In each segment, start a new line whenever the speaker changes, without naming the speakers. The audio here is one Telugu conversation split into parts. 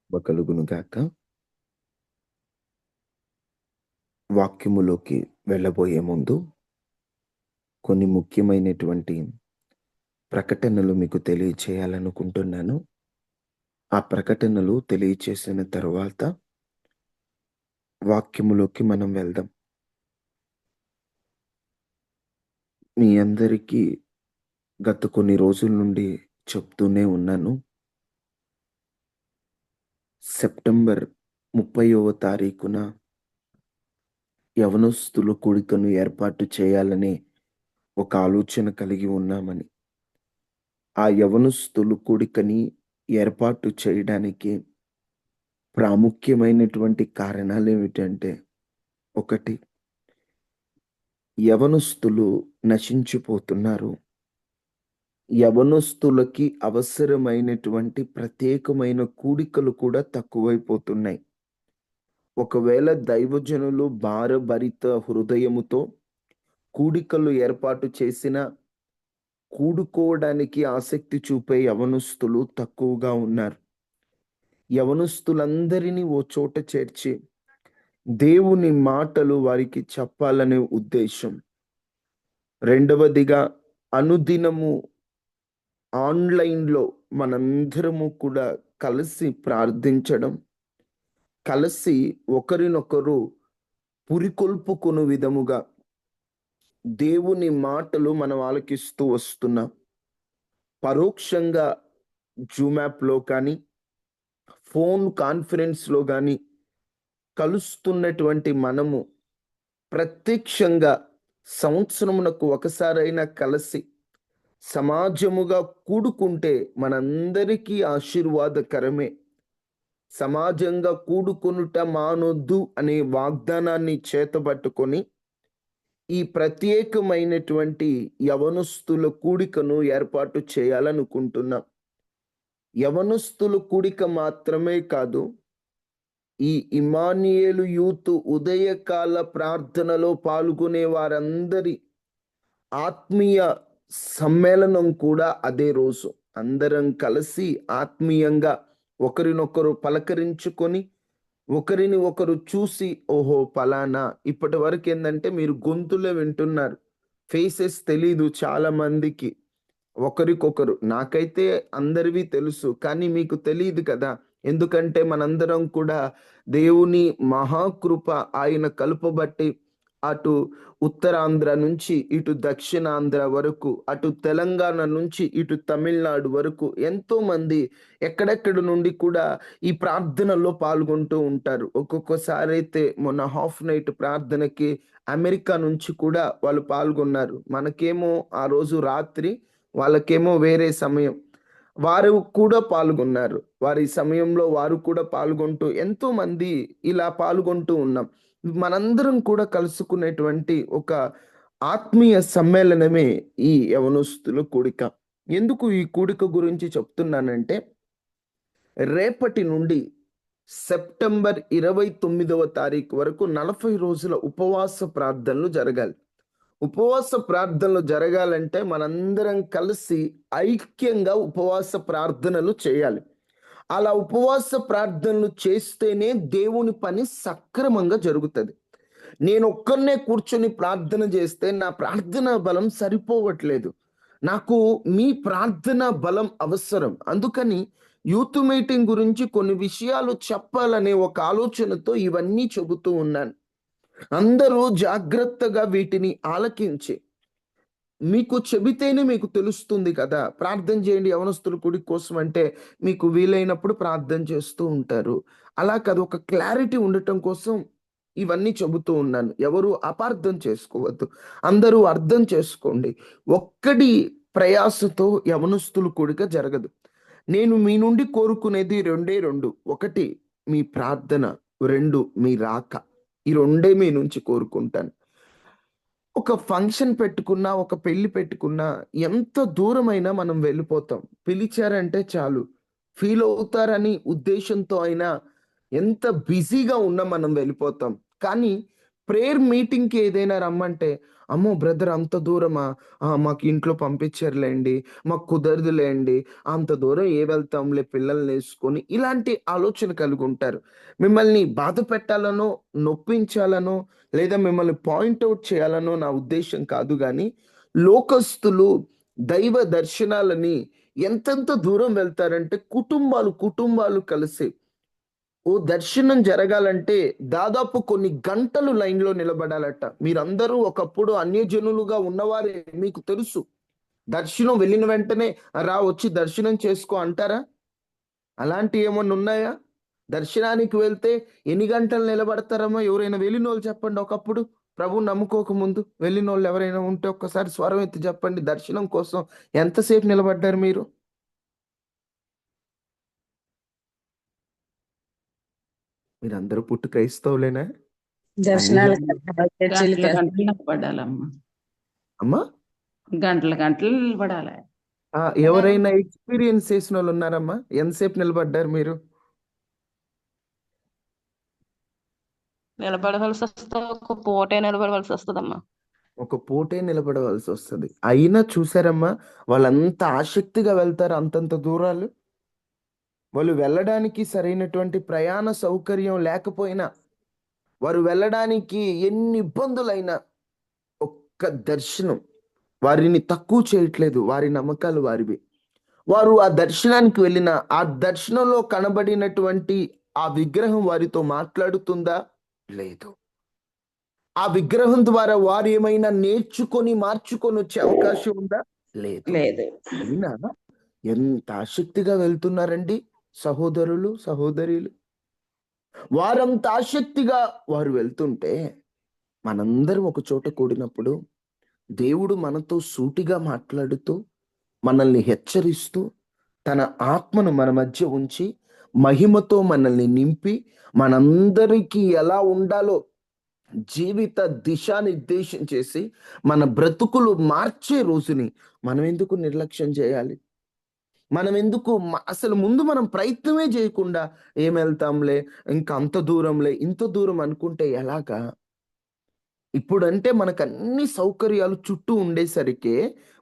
కలుగును గాక. వాక్యములోకి వెళ్ళబోయే ముందు కొన్ని ముఖ్యమైనటువంటి ప్రకటనలు మీకు తెలియచేయాలనుకుంటున్నాను. ఆ ప్రకటనలు తెలియచేసిన తరువాత వాక్యములోకి మనం వెళ్దాం. మీ అందరికీ గత కొన్ని రోజుల నుండి చెప్తూనే ఉన్నాను. సెప్టెంబర్ 30వ తారీఖున యవనస్తుల కూడికను ఏర్పాటు చేయాలనే ఒక ఆలోచన కలిగి ఉన్నామని. ఆ యవనస్తులు కూడికని ఏర్పాటు చేయడానికి ప్రాముఖ్యమైనటువంటి కారణాలేమిటంటే, ఒకటి, యవనస్తులు నశించిపోతున్నారు. యవనస్తులకి అవసరమైనటువంటి ప్రత్యేకమైన కూడికలు కూడా తక్కువైపోతున్నాయి. ఒకవేళ దైవజనులు భారభరిత హృదయముతో కూడికలు ఏర్పాటు చేసినా, కూడుకోవడానికి ఆసక్తి చూపే యవనస్తులు తక్కువగా ఉన్నారు. యవనస్తులందరినీ ఓ చోట చేర్చి దేవుని మాటలు వారికి చెప్పాలనే ఉద్దేశం. రెండవదిగా, అనుదినము ఆన్‌లైన్‌లో మనందరము కూడా కలిసి ప్రార్థించడం, కలిసి ఒకరినొకరు పురికొల్పుకొను విధముగా దేవుని మాటలు మనం ఆలకిస్తూ వస్తున్నాం. పరోక్షంగా జూమ్ యాప్‌లో కానీ, ఫోన్ కాన్ఫరెన్స్‌లో గానీ కలుస్తున్నటువంటి మనము ప్రత్యక్షంగా సంవత్సరమునకు ఒకసారైనా కలిసి సమాజముగా కూడుకుంటే మనందరికీ ఆశీర్వాదకరమే. సమాజంగా కూడుకొనుట మానొద్దు అనే వాగ్దానాన్ని చేతబట్టుకొని ఈ ప్రత్యేకమైనటువంటి యవనస్తుల కూడికను ఏర్పాటు చేయాలనుకుంటున్నాం. యవనస్తుల కూడిక మాత్రమే కాదు, ఈ ఇమ్మానుయేలు యూత్ ఉదయకాల ప్రార్థనలో పాల్గొనే వారందరి ఆత్మీయ సమ్మేళనం కూడా అదే రోజు. అందరం కలిసి ఆత్మీయంగా ఒకరినొకరు పలకరించుకొని, ఒకరిని ఒకరు చూసి, ఓహో! పలానా ఇప్పటి వరకేందంటే మీరు గొంతులే వింటున్నారు. ఫేసెస్ తెలీదు చాలా మందికి. ఒకరికొకరు. నాకైతే అందరివి తెలుసు. కానీ మీకు తెలీదు కదా! ఎందుకంటే మనందరం కూడా దేవుని మహాకృప ఆయన కలుపబట్టి అటు ఉత్తరాంధ్ర నుంచి ఇటు దక్షిణాంధ్ర వరకు, అటు తెలంగాణ నుంచి ఇటు తమిళనాడు వరకు ఎంతోమంది ఎక్కడెక్కడి నుండి కూడా ఈ ప్రార్థనలో పాల్గొంటూ ఉంటారు. ఒక్కొక్కసారైతే మొన్న హాఫ్ నైట్ ప్రార్థనకి అమెరికా నుంచి కూడా వాళ్ళు పాల్గొన్నారు. మనకేమో ఆ రోజు రాత్రి, వాళ్ళకేమో వేరే సమయం. వారు కూడా పాల్గొన్నారు. వారి సమయంలో వారు కూడా పాల్గొంటూ ఎంతోమంది ఇలా పాల్గొంటూ ఉన్నాం. మనందరం కూడా కలుసుకునేటువంటి ఒక ఆత్మీయ సమ్మేళనమే ఈ యవనస్తుల కూడిక. ఎందుకు ఈ కూడిక గురించి చెప్తున్నానంటే, రేపటి నుండి సెప్టెంబర్ 29వ తారీఖు వరకు 40 రోజుల ఉపవాస ప్రార్థనలు జరగాలి. ఉపవాస ప్రార్థనలు జరగాలంటే మనందరం కలిసి ఐక్యంగా ఉపవాస ప్రార్థనలు చేయాలి. అలా ఉపవాస ప్రార్థనలు చేస్తేనే దేవుని పని సక్రమంగా జరుగుతది. నేనొక్కడినే కూర్చొని ప్రార్థన చేస్తే నా ప్రార్థనా బలం సరిపోవట్లేదు. నాకు మీ ప్రార్థనా బలం అవసరం. అందుకని యూత్ మీటింగ్ గురించి కొన్ని విషయాలు చెప్పాలనే ఒక ఆలోచనతో ఇవన్నీ చెబుతూ ఉన్నాను. అందరూ జాగ్రత్తగా వీటిని ఆలకించి, మీకు చెబితేనే మీకు తెలుస్తుంది కదా! ప్రార్థన చేయండి యవనస్తుల కూడి కోసం అంటే, మీకు వీలైనప్పుడు ప్రార్థన చేస్తూ ఉంటారు. అలా కాదు, ఒక క్లారిటీ ఉండటం కోసం ఇవన్నీ చెబుతూ ఉన్నాను. ఎవరు అపార్థం చేసుకోవద్దు. అందరూ అర్థం చేసుకోండి. ఒక్కడి ప్రయాసతో యవనస్తుల కూడిక జరగదు. నేను మీ నుండి కోరుకునేది రెండే 2. ఒకటి, మీ ప్రార్థన. 2, మీ రాక. ఈ రెండే మీ నుంచి కోరుకుంటాను. ఒక ఫంక్షన్ పెట్టుకున్నా, ఒక పెళ్లి పెట్టుకున్నా ఎంత దూరమైనా మనం వెళ్ళిపోతాం. పిలిచారంటే చాలు. ఫీల్ అవుతారని ఉద్దేశంతో అయినా ఎంత బిజీగా ఉన్నా మనం వెళ్ళిపోతాం. కానీ ప్రేయర్ మీటింగ్‌కి ఏదైనా రమ్మంటే, "అమ్మో! బ్రదర్ అంత దూరమా? మాకు ఇంట్లో పంపించరులేండి. మాకు కుదరదులేండి. అంత దూరం ఏ వెళ్తాంలే పిల్లల్నేసుకొని." ఇలాంటి ఆలోచన కలిగుంటారు. మిమ్మల్ని బాధ పెట్టాలనో, నొప్పించాలనో, లేదా మిమ్మల్ని పాయింట్ ఔట్ చేయాలనో నా ఉద్దేశ్యం కాదు గానీ, లోకస్తులు దైవ దర్శనాలని ఎంతెంత దూరం వెళ్తారంటే, కుటుంబాలు కలిసి ఓ దర్శనం జరగాలంటే దాదాపు కొన్ని గంటలు లైన్‌లో నిలబడాలట. మీరందరూ ఒకప్పుడు అన్యజనులుగా ఉన్నవారే, మీకు తెలుసు. దర్శనం వెళ్ళిన వెంటనే రా వచ్చి దర్శనం చేసుకో అంటారా? అలాంటియేమన్నున్నాయా? దర్శనానికి వెళ్తే ఎన్ని గంటలు నిలబడతారమ్మా? ఎవరైనా వెళ్ళినోళ్ళు చెప్పండి ఒకప్పుడు. ప్రభువుని నమ్ముకోక ముందు వెళ్ళినోళ్ళు ఎవరైనా ఉంటే ఒక్కసారి స్వరం ఎత్తి చెప్పండి. దర్శనం కోసం ఎంతసేపు నిలబడ్డారు మీరు? మీరందరూ పుట్టు క్రైస్తవులేనా? అన్ని
దర్శనాలకి
జనులు
గంటలు
చర్చిలకి
గంటలు నిలబడాలమ్మ.
అమ్మా?
గంటలు గంటలు నిలబడాలి.
ఎవరైనా ఎక్స్‌పీరియన్స్ చేసినోళ్ళున్నారమ్మా? ఎంతసేపు నిలబడ్డారు మీరు?
నిలబడవలసొస్తే ఒక పూటే నిలబడవలసొస్తదమ్మా.
ఒక పూటే నిలబడవలసొస్తది. అయినా చూసారమ్మా, వాళ్ళంత ఆసక్తిగా వెళ్తారు అంతంత దూరాలు. వాళ్ళు వెళ్ళడానికి సరైనటువంటి ప్రయాణ సౌకర్యం లేకపోయినా, వారు వెళ్ళడానికి ఎన్ని ఇబ్బందులైనా, ఒక్క దర్శనం వారిని తక్కువ చేయట్లేదు. వారి నమ్మకాలు వారివి. వారు ఆ దర్శనానికి వెళ్ళిన, ఆ దర్శనంలో కనబడినటువంటి ఆ విగ్రహం వారితో మాట్లాడుతుందా? లేదు. ఆ విగ్రహం ద్వారా వారేమైనా నేర్చుకొని, మార్చుకొనొచ్చే అవకాశం ఉందా? లేదు.
లేదు.
అయినా ఎంత ఆసక్తిగా వెళ్తున్నారండి సహోదరులు, సహోదరీలు. వారంత ఆసక్తిగా వారు వెళ్తుంటే, మనందరం ఒక చోట కూడినప్పుడు, దేవుడు మనతో సూటిగా మాట్లాడుతూ, మనల్ని హెచ్చరిస్తూ, తన ఆత్మను మన మధ్య ఉంచి, మహిమతో మనల్ని నింపి, మనందరికీ ఎలా ఉండాలో జీవిత దిశానిర్దేశం చేసి, మన బ్రతుకులు మార్చే రోజుని మనమెందుకు నిర్లక్ష్యం చేయాలి? మనమెందుకు అసలు ముందు మనం ప్రయత్నమే జేయకుండా, ఏమెళ్తాంలే, ఇంక అంత దూరంలే, ఇంత దూరం అనుకుంటే ఎలాగా? ఇప్పుడంటే మనకన్ని సౌకర్యాలు చుట్టూ ఉండేసరికే,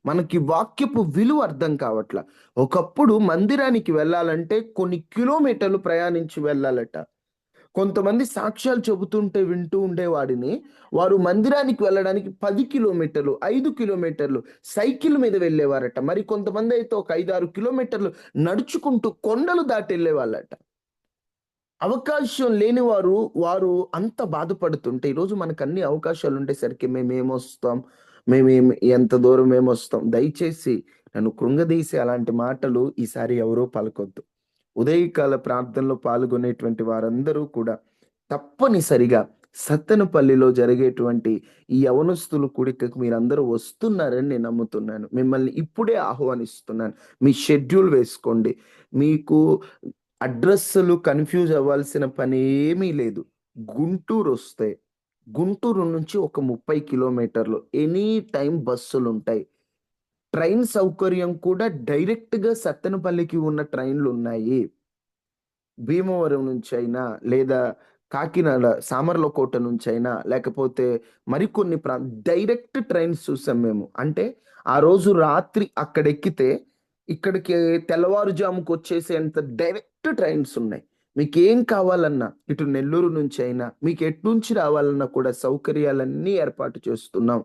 మనకి వాక్యపు విలువ అర్థం కావట్ల. ఒకప్పుడు మందిరానికి వెళ్ళాలంటే కొన్ని కిలోమీటర్లు ప్రయాణించి వెళ్ళాలట. కొంతమంది సాక్ష్యాలు చెబుతుంటే వింటూ ఉండేవాడిని. వారు మందిరానికి వెళ్ళడానికి 10 కిలోమీటర్లు, 5 కిలోమీటర్లు సైకిల్ మీద వెళ్ళేవారట. మరి కొంతమందయితే ఒక 5, 6 కిలోమీటర్లు నడుచుకుంటూ కొండలు దాటి ఎళ్ళేవాళ్ళట. అవకాశం లేని వారు అంత బాధపడుతుంటే, ఈరోజు మనకన్ని అవకాశాలుండేసరికి మేమేమొస్తాం, ఎంత దూరం మేమొస్తాం. దయచేసి నన్ను కృంగదీసి అలాంటి మాటలు ఈసారి ఎవరూ పలకొద్దు. ఉదయకాల ప్రార్థనలో పాల్గొనేటువంటి వారందరూ కూడా తప్పనిసరిగా సత్తెనపల్లిలో జరిగేటువంటి ఈ యవనస్తుల కూడికకు మీరందరూ వస్తున్నారని నేను నమ్ముతున్నాను. మిమ్మల్ని ఇప్పుడే ఆహ్వానిస్తున్నాను. మీ షెడ్యూల్ వేసుకోండి. మీకు అడ్రెస్సులు కన్‌ఫ్యూజ్ అవ్వాల్సిన పనేమీ లేదు. గుంటూరొస్తే, గుంటూరు నుంచి ఒక 30 కిలోమీటర్లు ఎనీ టైమ్ బస్సులుంటాయి. ట్రైన్ సౌకర్యం కూడా డైరెక్ట్‌గా సత్తెనపల్లికి ఉన్న ట్రైన్‌లున్నాయి. భీమవరం నుంచైనా, లేదా కాకినాడ సామర్లకోట నుంచైనా, లేకపోతే మరికొన్ని డైరెక్ట్ ట్రైన్స్ చూసాం మేము. అంటే, ఆ రోజు రాత్రి అక్కడెక్కితే, ఇక్కడికి తెల్లవారుజాముకొచ్చేసేంత డైరెక్ట్ ట్రైన్సున్నాయి. మీకేం కావాలన్నా, ఇటు నెల్లూరు నుంచైనా, మీకెట్నుంచి రావాలన్నా కూడా సౌకర్యాలన్నీ ఏర్పాటు చేస్తున్నాం.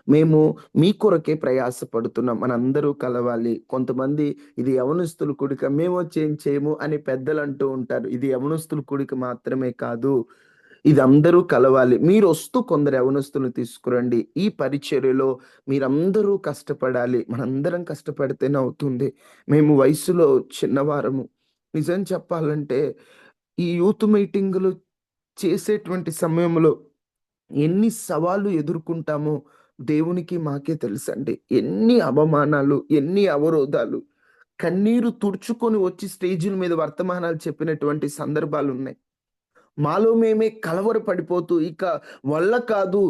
మేము మీ కొరకే ప్రయాసపడుతున్నాం. మనందరూ కలవాలి. కొంతమంది ఇది యవనస్తుల కూడిక. మేమొచ్చి ఏం చేయము అని పెద్దలంటూ ఉంటారు. ఇది యవనస్తుల కూడిక మాత్రమే కాదు. ఇది అందరూ కలవాలి. మీరొస్తూ కొందరు యవనస్తుల్ని తీసుకురండి. ఈ పరిచర్యలో మీరందరూ కష్టపడాలి. మనందరం కష్టపడితేనే అవుతుంది. మేము వయస్సులో చిన్నవారము. నిజం చెప్పాలంటే, ఈ యూత్ మీటింగులు చేసేటువంటి సమయంలో ఎన్ని సవాళ్ళు ఎదుర్కొంటామో దేవునికి మాకే తెలుసండి. ఎన్ని అవమానాలు, ఎన్ని అవరోధాలు, కన్నీరు తుడుచుకొని వచ్చి స్టేజుల మీద వర్తమానాలు చెప్పినటువంటి సందర్భాలున్నాయి. మాలో మేమే కలవరపడిపోతూ ఇక వల్ల కాదు,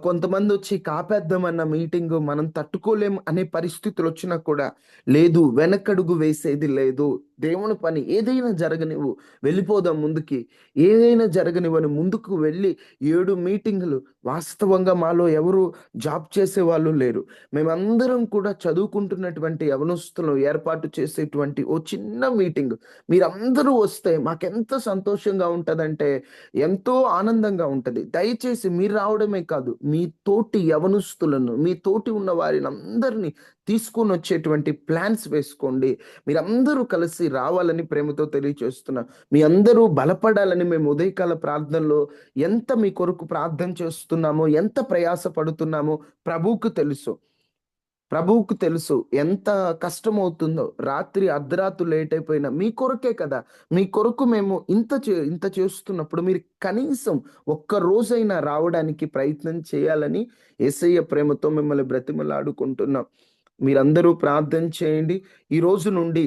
కొంతమందొచ్చి ఇక ఆపేద్దామన్న మీటింగు మనం తట్టుకోలేం అనే పరిస్థితులొచ్చినా కూడా లేదు, వెనకడుగు వేసేది లేదు. దేవుని పని ఏదైనా జరగనివ్వు, వెళ్ళిపోదాం ముందుకి. ఏదైనా జరగనివ్వని ముందుకు వెళ్ళి 7 మీటింగులు. వాస్తవంగా మాలో ఎవరు జాబ్ చేసేవాళ్ళు లేరు. మేమందరం కూడా చదువుకుంటున్నటువంటి యవనస్తులు ఏర్పాటు చేసేటువంటి ఓ చిన్న మీటింగ్. మీరందరూ వస్తే మాకెంత సంతోషంగా ఉంటదంటే, ఎంతో ఆనందంగా ఉంటది. దయచేసి మీరు రావడమే కాదు, మీ తోటి యవనస్తులను, మీ తోటి ఉన్న వారినందరిని తీసుకొనొచ్చేటువంటి ప్లాన్స్ వేసుకోండి. మీరందరూ కలిసి రావాలని ప్రేమతో తెలియచేస్తున్నా. మీ అందరూ బలపడాలని మేము ఉదయకాల ప్రార్థనలో ఎంత మీ కొరకు ప్రార్థన చేస్తున్నామో, ఎంత ప్రయాస పడుతున్నామో ప్రభువుకు తెలుసు. ప్రభువుకు తెలుసు ఎంత కష్టమవుతుందో. రాత్రి అర్ధరాత్రి లేట్ అయిపోయినా మీ కొరకే కదా! మీ కొరకు మేము ఇంత చేస్తున్నప్పుడు మీరు కనీసం ఒక్క రోజైనా రావడానికి ప్రయత్నం చేయాలని యేసయ్య ప్రేమతో మిమ్మల్ని బ్రతిమలాడుకుంటున్నాం. మీరందరూ ప్రార్థన చేయండి. ఈ రోజు నుండి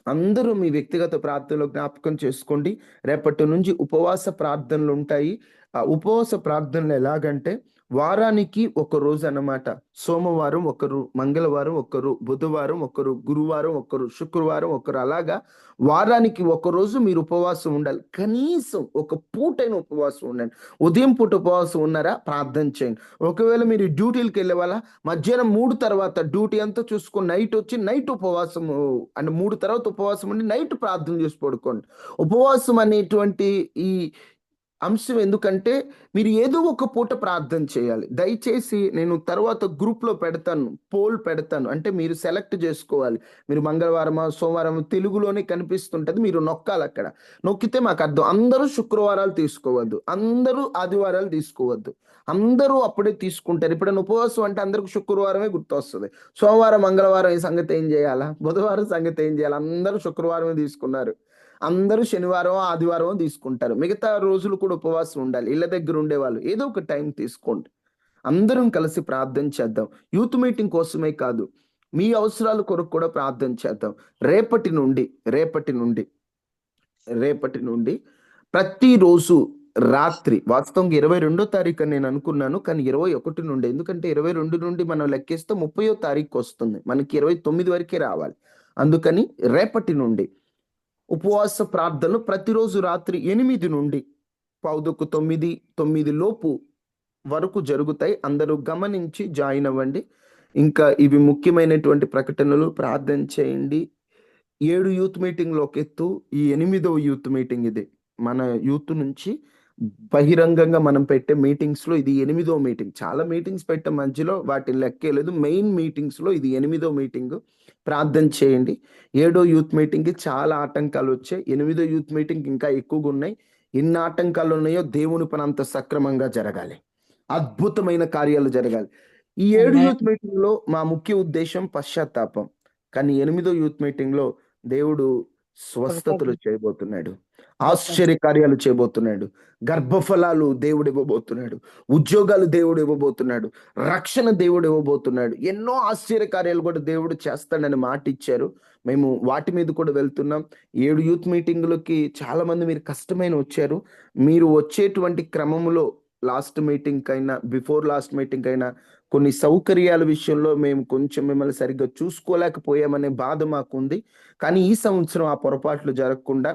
అందరూ మీ వ్యక్తిగత ప్రార్థనలో జ్ఞాపకం చేసుకోండి. రేపటి నుంచి ఉపవాస ప్రార్థనలుంటాయి. ఆ ఉపవాస ప్రార్థనలు ఎలాగంటే, వారానికి ఒక రోజు అన్నమాట. సోమవారం ఒకరు, మంగళవారం ఒకరు, బుధవారం ఒకరు, గురువారం ఒకరు, శుక్రవారం ఒకరు, అలాగా వారానికి ఒకరోజు మీరు ఉపవాసం ఉండాలి. కనీసం ఒక పూటైన ఉపవాసం ఉండండి. ఉదయం పూట ఉపవాసం ఉన్నారా? ప్రార్థన చేయండి. ఒకవేళ మీరు డ్యూటీలకెళ్ళేవాళ్ళా? మధ్యాహ్నం 3 తర్వాత డ్యూటీ అంతా చూసుకొని నైటొచ్చి నైట్ ఉపవాసము అంటే 3 తర్వాత ఉపవాసం ఉండి నైట్ ప్రార్థన చేసి పడుకోండి. ఉపవాసం అనేటువంటి ఈ అంశం ఎందుకంటే, మీరు ఏదో ఒక పూట ప్రార్థన చేయాలి. దయచేసి నేను తర్వాత గ్రూప్‌లో పెడతాను. పోల్ పెడతాను. అంటే మీరు సెలెక్ట్ జేసుకోవాలి. మీరు మంగళవారమా, సోమవారమా తెలుగులోనే కనిపిస్తుంటది. మీరు నొక్కాలక్కడ. నొక్కితే మాకర్థం. అందరూ శుక్రవారాలు తీసుకోవద్దు. అందరూ ఆదివారాలు తీసుకోవద్దు. అందరూ అప్పుడే తీసుకుంటారు. ఎప్పుడైనా ఉపవాసం అంటే అందరికి శుక్రవారమే గుర్తొస్తది. సోమవారం, మంగళవారం ఈ సంగతి ఏం జేయాలా? బుధవారం సంగతి ఏం జేయాలా? అందరూ శుక్రవారమే తీసుకున్నారు. అందరూ శనివారమో, ఆదివారమో తీసుకుంటారు. మిగతా రోజులు కూడా ఉపవాసం ఉండాలి. ఇళ్ళ దగ్గర ఉండేవాళ్ళు ఏదో ఒక టైం తీసుకోండి. అందరం కలిసి ప్రార్థన చేద్దాం. యూత్ మీటింగ్ కోసమే కాదు, మీ అవసరాల కొరకు కూడా ప్రార్థన చేద్దాం. రేపటి నుండి, రేపటి నుండి, రేపటి నుండి ప్రతిరోజు రాత్రి వాస్తవంగా 22 తారీఖు అని నేను అనుకున్నాను. కానీ 21 నుండి, ఎందుకంటే 22 నుండి మనం లెక్కిస్తే 30వ తారీఖు వస్తుంది. మనకి 29 వరకే రావాలి. అందుకని రేపటి నుండి ఉపవాస ప్రార్థనలు ప్రతిరోజు రాత్రి 8 నుండి 8:45, 9 లోపు వరకు జరుగుతాయి. అందరూ గమనించి జాయిన్ అవ్వండి. ఇంకా ఇవి ముఖ్యమైనటువంటి ప్రకటనలు. ప్రార్థన చేయండి. 7 యూత్ మీటింగ్‌లు ఒక ఎత్తు. ఈ 8వ యూత్ మీటింగ్ ఇది. మన యూత్ నుంచి బహిరంగంగా మనం పెట్టే మీటింగ్స్‌లో ఇది 8వ మీటింగ్. చాలా మీటింగ్స్ పెట్టాం మధ్యలో, వాటిని లెక్కే లేదు. మెయిన్ మీటింగ్స్‌లో ఇది 8వ మీటింగు. ప్రార్థన చేయండి. 7 యూత్ మీటింగ్‌కి చాలా ఆటంకాలొచ్చాయి. 8 యూత్ మీటింగ్‌కి ఇంకా ఎక్కువగున్నాయి. ఎన్ని ఆటంకాలున్నాయో దేవుని పని అంత సక్రమంగా జరగాలి. అద్భుతమైన కార్యాలు జరగాలి. ఈ 7
ఆమేన్.
యూత్ మీటింగ్‌లో మా ముఖ్య ఉద్దేశ్యం పశ్చాత్తాపం. కానీ 8దో యూత్ మీటింగ్‌లో దేవుడు స్వస్థతలు చేయబోతున్నాడు. ఆశ్చర్య కార్యాలు చేయబోతున్నాడు. గర్భఫలాలు దేవుడు ఇవ్వబోతున్నాడు. ఉద్యోగాలు దేవుడు ఇవ్వబోతున్నాడు. రక్షణ దేవుడు ఇవ్వబోతున్నాడు. ఎన్నో ఆశ్చర్య కార్యాలు కూడా దేవుడు చేస్తాడని మాట ఇచ్చారు. మేము వాటి మీద కూడా వెళ్తున్నాం. 7 యూత్ మీటింగులకి చాలామంది మీరు కష్టమైన వచ్చారు. మీరు వచ్చేటువంటి క్రమములో లాస్ట్ మీటింగ్‌కైనా, బిఫోర్ లాస్ట్ మీటింగ్‌కైనా కొన్ని సౌకర్యాల విషయంలో మేము కొంచెం మిమ్మల్ని సరిగ్గా చూసుకోలేకపోయామనే బాధ మాకుంది. కానీ ఈ సంవత్సరం ఆ పొరపాట్లు జరగకుండా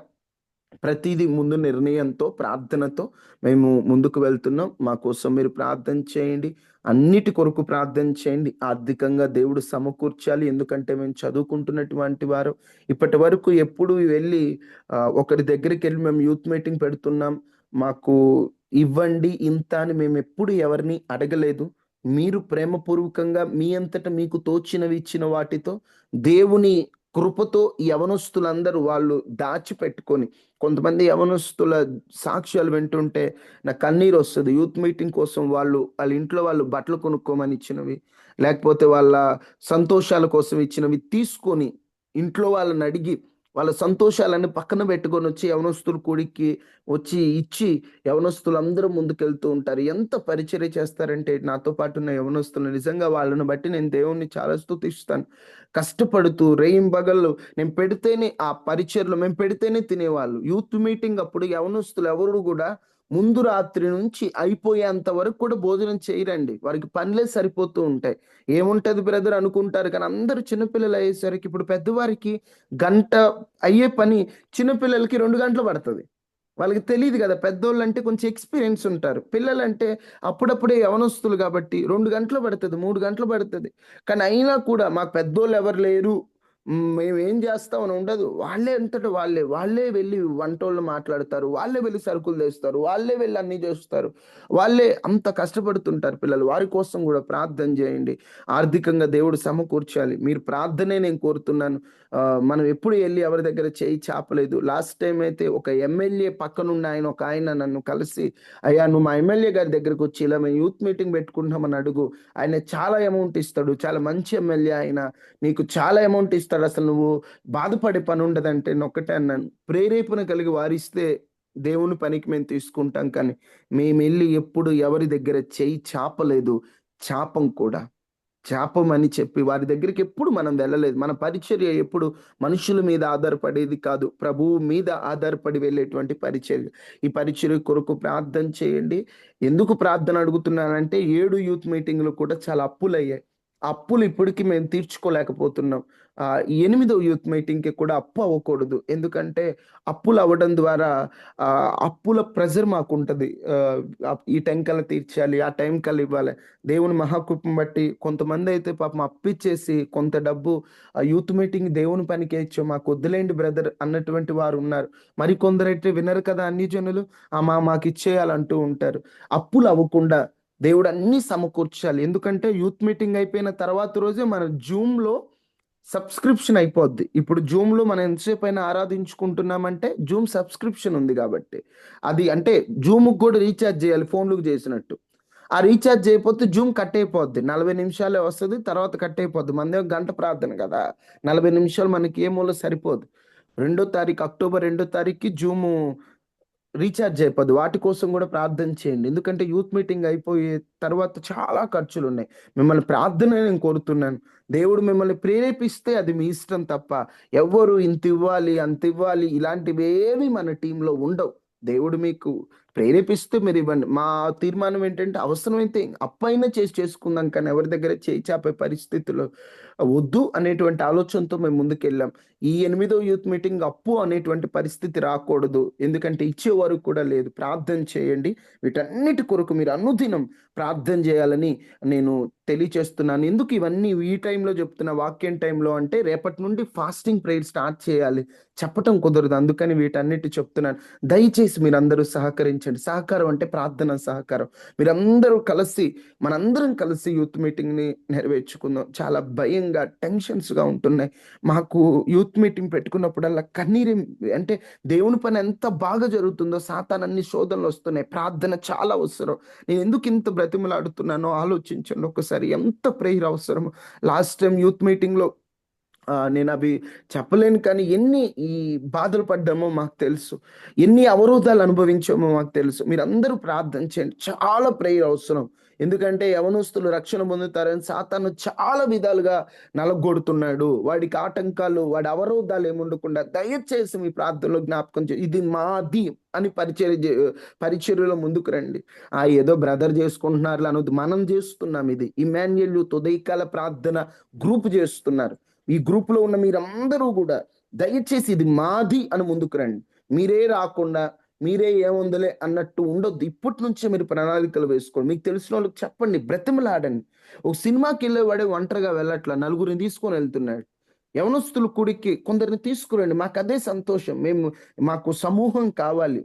ప్రతీదీ ముందు నిర్ణయంతో, ప్రార్థనతో మేము ముందుకు వెళ్తున్నాం. మా కోసం మీరు ప్రార్థన చేయండి. అన్నిటి కొరకు ప్రార్థన చేయండి. ఆర్థికంగా దేవుడు సమకూర్చాలి. ఎందుకంటే మేము చదువుకుంటున్నటువంటి వారు. ఇప్పటివరకు ఎప్పుడు వెళ్లి ఒకరి దగ్గరికెళ్ళి మేము యూత్ మీటింగ్ పెడుతున్నాం, మాకు ఇవ్వండి ఇంత అని మేమెప్పుడు ఎవరిని అడగలేదు. మీరు ప్రేమపూర్వకంగా మీ అంతట మీకు తోచినవి ఇచ్చిన వాటితో, దేవుని కృపతో యవనస్తులందరూ వాళ్ళు దాచిపెట్టుకొని, కొంతమంది యవనస్తుల సాక్ష్యాలు వింటుంటే నాకు కన్నీరొస్తది. యూత్ మీటింగ్ కోసం వాళ్ళ ఇంట్లో వాళ్ళు బట్టలు కొనుక్కోమని ఇచ్చినవి, లేకపోతే వాళ్ళ సంతోషాల కోసం ఇచ్చినవి తీసుకొని, ఇంట్లో వాళ్ళనడిగి, వాళ్ళ సంతోషాలన్నీ పక్కన పెట్టుకొనొచ్చి యవనస్తుల కూడికి వచ్చి ఇచ్చి, యవనస్తులందరూ ముందుకెళ్తూ ఉంటారు. ఎంత పరిచర్య చేస్తారంటే నాతో పాటున్న యవనస్తులు, నిజంగా వాళ్ళని బట్టి నేను దేవుణ్ణి చాలా స్తుతిస్తాను. కష్టపడుతూ రేయింబగళ్ళు నేను పెడితేనే ఆ పరిచర్లు మేము పెడితేనే తినేవాళ్ళు. యూత్ మీటింగ్ అప్పుడు యవనస్తులు ఎవరు గూడా ముందు రాత్రి నుంచి అయిపోయేంత వరకు కూడా భోజనం చేయరండి. వారికి పనులే సరిపోతూ ఉంటాయి. ఏముంటది బ్రదర్ అనుకుంటారు. కానీ అందరూ చిన్నపిల్లలు అయ్యేసరికి ఇప్పుడు పెద్దవారికి గంట అయ్యే పని చిన్నపిల్లలకి 2 గంటలు పడతది. వాళ్ళకి తెలీదు గదా! పెద్దోళ్ళంటే కొంచెం ఎక్స్‌పీరియన్స్ ఉంటారు. పిల్లలంటే అప్పుడప్పుడే యవనస్తులు గాబట్టి 2 గంటలు పడతది, 3 గంటలు పడతది. కానీ అయినా కూడా మాకు పెద్దోళ్ళెవరు లేరు. మేమేం జేస్తాం అని ఉండదు. వాళ్ళే అంతట వాళ్ళే వెళ్లి వంటోళ్ళు మాట్లాడతారు. వాళ్ళే వెళ్లి సరుకులు తెస్తారు. వాళ్ళే వెళ్లి అన్నీ జేస్తారు. వాళ్ళే అంత కష్టపడుతుంటారు పిల్లలు. వారి కోసం గూడా ప్రార్థన జేయండి. ఆర్థికంగా దేవుడు సమకూర్చాలి. మీరు ప్రార్థనే నేను కోరుతున్నాను. మనం ఎప్పుడు ఎళ్లి ఎవరి దగ్గర చేయి చాపలేదు. లాస్ట్ టైమ్ అయితే ఒక ఎమ్మెల్యే పక్కనున్న ఒకాయన నన్ను కలిసి, "అయ్యా! నువ్వు మా ఎమ్మెల్యే గారి దగ్గరకొచ్చి ఇలా మేము యూత్ మీటింగ్ పెట్టుకుంటున్నామని అడుగు. ఆయన చాలా అమౌంట్ ఇస్తాడు. చాలా మంచి ఎమ్మెల్యే ఆయన. నీకు చాలా అమౌంట్ ఇస్తాడు. అసలు నువ్వు బాధపడే పనుండదంటే" నేనొక్కటే అన్నాను. ప్రేరేపణ కలిగి వారిస్తే దేవుని పనికి మేము తీసుకుంటాం. కానీ మేమెళ్లి ఎప్పుడు ఎవరి దగ్గర చెయ్యి చాపలేదు. చాపం కూడా. చాపమని చెప్పి వారి దగ్గరికి ఎప్పుడు మనం వెళ్ళలేదు. మన పరిచర్య ఎప్పుడు మనుషుల మీద ఆధారపడేది కాదు. ప్రభువు మీద ఆధారపడి వెళ్ళేటువంటి పరిచర్య. ఈ పరిచర్య కొరకు ప్రార్థన చేయండి. ఎందుకు ప్రార్థన అడుగుతున్నానంటే 7 యూత్ మీటింగ్‌లు కూడా చాలా అప్పులయ్యాయి. ఆ అప్పులు ఇప్పటికి మేము తీర్చుకోలేకపోతున్నాం. 8వ యూత్ మీటింగ్‌కి కూడా అప్పు అవ్వకూడదు. ఎందుకంటే అప్పులు అవ్వడం ద్వారా అప్పుల ప్రెషర్ మాకుంటది. ఈ టైం కల్లా తీర్చాలి, ఆ టైం కల్లా ఇవ్వాలి. దేవుని మహాకృపను బట్టి కొంతమందైతే పాపం అప్పిచ్చేసి కొంత డబ్బు యూత్ మీటింగ్ దేవుని పనికే ఇచ్చాం. మాకొద్దులేండి బ్రదర్ అన్నటువంటి వారున్నారు. మరికొందరైతే వినరు కదా అన్ని జనులు. మాకిచ్చేయాలంటూ ఉంటారు. అప్పులు అవ్వకుండా దేవుడు అన్నీ సమకూర్చాలి. ఎందుకంటే యూత్ మీటింగ్ అయిపోయిన తర్వాత రోజే మన జూమ్‌లో సబ్స్క్రిప్షన్ అయిపోద్ది. ఇప్పుడు జూమ్‌లో మనం ఎంతసేపైనా ఆరాధించుకుంటున్నామంటే జూమ్ సబ్స్క్రిప్షన్ ఉంది గాబట్టి. అది అంటే జూమ్‌కి గూడా రీచార్జ్ జేయాలి ఫోన్‌లకి జేసినట్టు. ఆ రీచార్జ్ చేయకపోతే జూమ్ కట్ అయిపోద్ది. 40 నిమిషాలే వస్తది. తర్వాత కట్ అయిపోద్ది. మనదేమో గంట ప్రార్థన గదా! 40 నిమిషాలు మనకి ఏ మూల సరిపోదు. అక్టోబర్ 2 తారీఖుకి జూము రీచార్జ్ అయిపోద్ది. వాటి కోసం గూడా ప్రార్థన చేయండి. ఎందుకంటే యూత్ మీటింగ్ అయిపోయే తర్వాత చాలా ఖర్చులున్నాయి. మిమ్మల్ని ప్రార్థనే నేను కోరుతున్నాను. దేవుడు మిమ్మల్ని ప్రేరేపిస్తే అది మీ ఇష్టం తప్ప ఎవ్వరు ఇంతివ్వాలి, అంతివ్వాలి ఇలాంటివేవి మన టీమ్‌లో ఉండవు. దేవుడు మీకు ప్రేరేపిస్తే మీరివ్వండి. మా తీర్మానం ఏంటంటే అవసరమైతే అప్పైనా చేసి చేసుకుందాం. కానీ ఎవరి దగ్గర చేయి చాపే పరిస్థితిలో వద్దు అనేటువంటి ఆలోచనతో మేము ముందుకెళ్ళాం. ఈ 8వ యూత్ మీటింగ్ అప్పు అనేటువంటి పరిస్థితి రాకూడదు. ఎందుకంటే ఇచ్చేవారు కూడా లేదు. ప్రార్థన చేయండి. వీటన్నిటి కొరకు మీరు అనుదినం ప్రార్థన చేయాలని నేను తెలియచేస్తున్నాను. ఎందుకు ఇవన్నీ ఈ టైంలో చెప్తున్నా వాక్యం టైంలో అంటే రేపటి నుండి ఫాస్టింగ్ ప్రేయర్ స్టార్ట్ చేయాలి. చెప్పటం కుదరదు. అందుకని వీటన్నిటి చెప్తున్నాను. దయచేసి మీరందరూ సహకరించండి. సహకారం అంటే ప్రార్థన సహకారం. మీరందరూ కలిసి మనందరం కలిసి యూత్ మీటింగ్‌ని నెరవేర్చుకుందాం. చాలా భయంగా, టెన్షన్స్‌గా ఉంటున్నాయి. మాకు యూత్ మీటింగ్ పెట్టుకున్నప్పుడల్లా కన్నీరు అంటే దేవుని పని ఎంత బాగా జరుగుతుందో సాతాను అన్ని శోధనలొస్తున్నాయి. ప్రార్థన చాలా అవసరం. నేను ఎందుకు ఇంత బ్రతిమలాడుతున్నానో ఆలోచించండి ఒక్కసారి. ఎంత ప్రేయర్ అవసరమో. లాస్ట్ టైమ్ యూత్ మీటింగ్‌లో నేనవి చెప్పలేను కానీ ఎన్ని ఈ బాధలు పడ్డామో మాకు తెలుసు. ఎన్ని అవరోధాలు అనుభవించామో మాకు తెలుసు. మీరందరూ ప్రార్థన చేయండి. చాలా ప్రేయర్ అవసరం. ఎందుకంటే యవనస్తులు రక్షణ పొందుతారని సాతాను చాలా విధాలుగా నలగొడుతున్నాడు. వాడికి ఆటంకాలు, వాడి అవరోధాలు ఏముండకుండా దయచేసి మీ ప్రార్థనలో జ్ఞాపకం ఇది మాది అని పరిచర్యలో ముందుకు రండి. ఏదో బ్రదర్ చేసుకుంటున్నారులే అనొద్దు. మనం చేస్తున్నాం ఇది. ఇమ్మాన్యుయేల్ యూత్ ఉదయకాల ప్రార్థన గ్రూప్ చేస్తున్నారు. ఈ గ్రూప్‌లో ఉన్న మీరందరూ గూడా దయచేసి ఇది మాది అని ముందుకు రండి. మీరే రాకుండా, మీరే ఏముందిలే అన్నట్టు ఉండొద్దు. ఇప్పటి నుంచే మీరు ప్రణాళికలు వేసుకోండి. మీకు తెలిసినోళ్ళకి చెప్పండి. బ్రతిమలాడండి. ఒక సినిమాకెళ్ళేవాడే ఒంటరిగా వెళ్ళట్ల. నలుగురిని తీసుకొని వెళ్తున్నాడు. యవనస్తుల కూడికి కొందరిని తీసుకురండి. మాకదే సంతోషం. మాకు సమూహం కావాలి.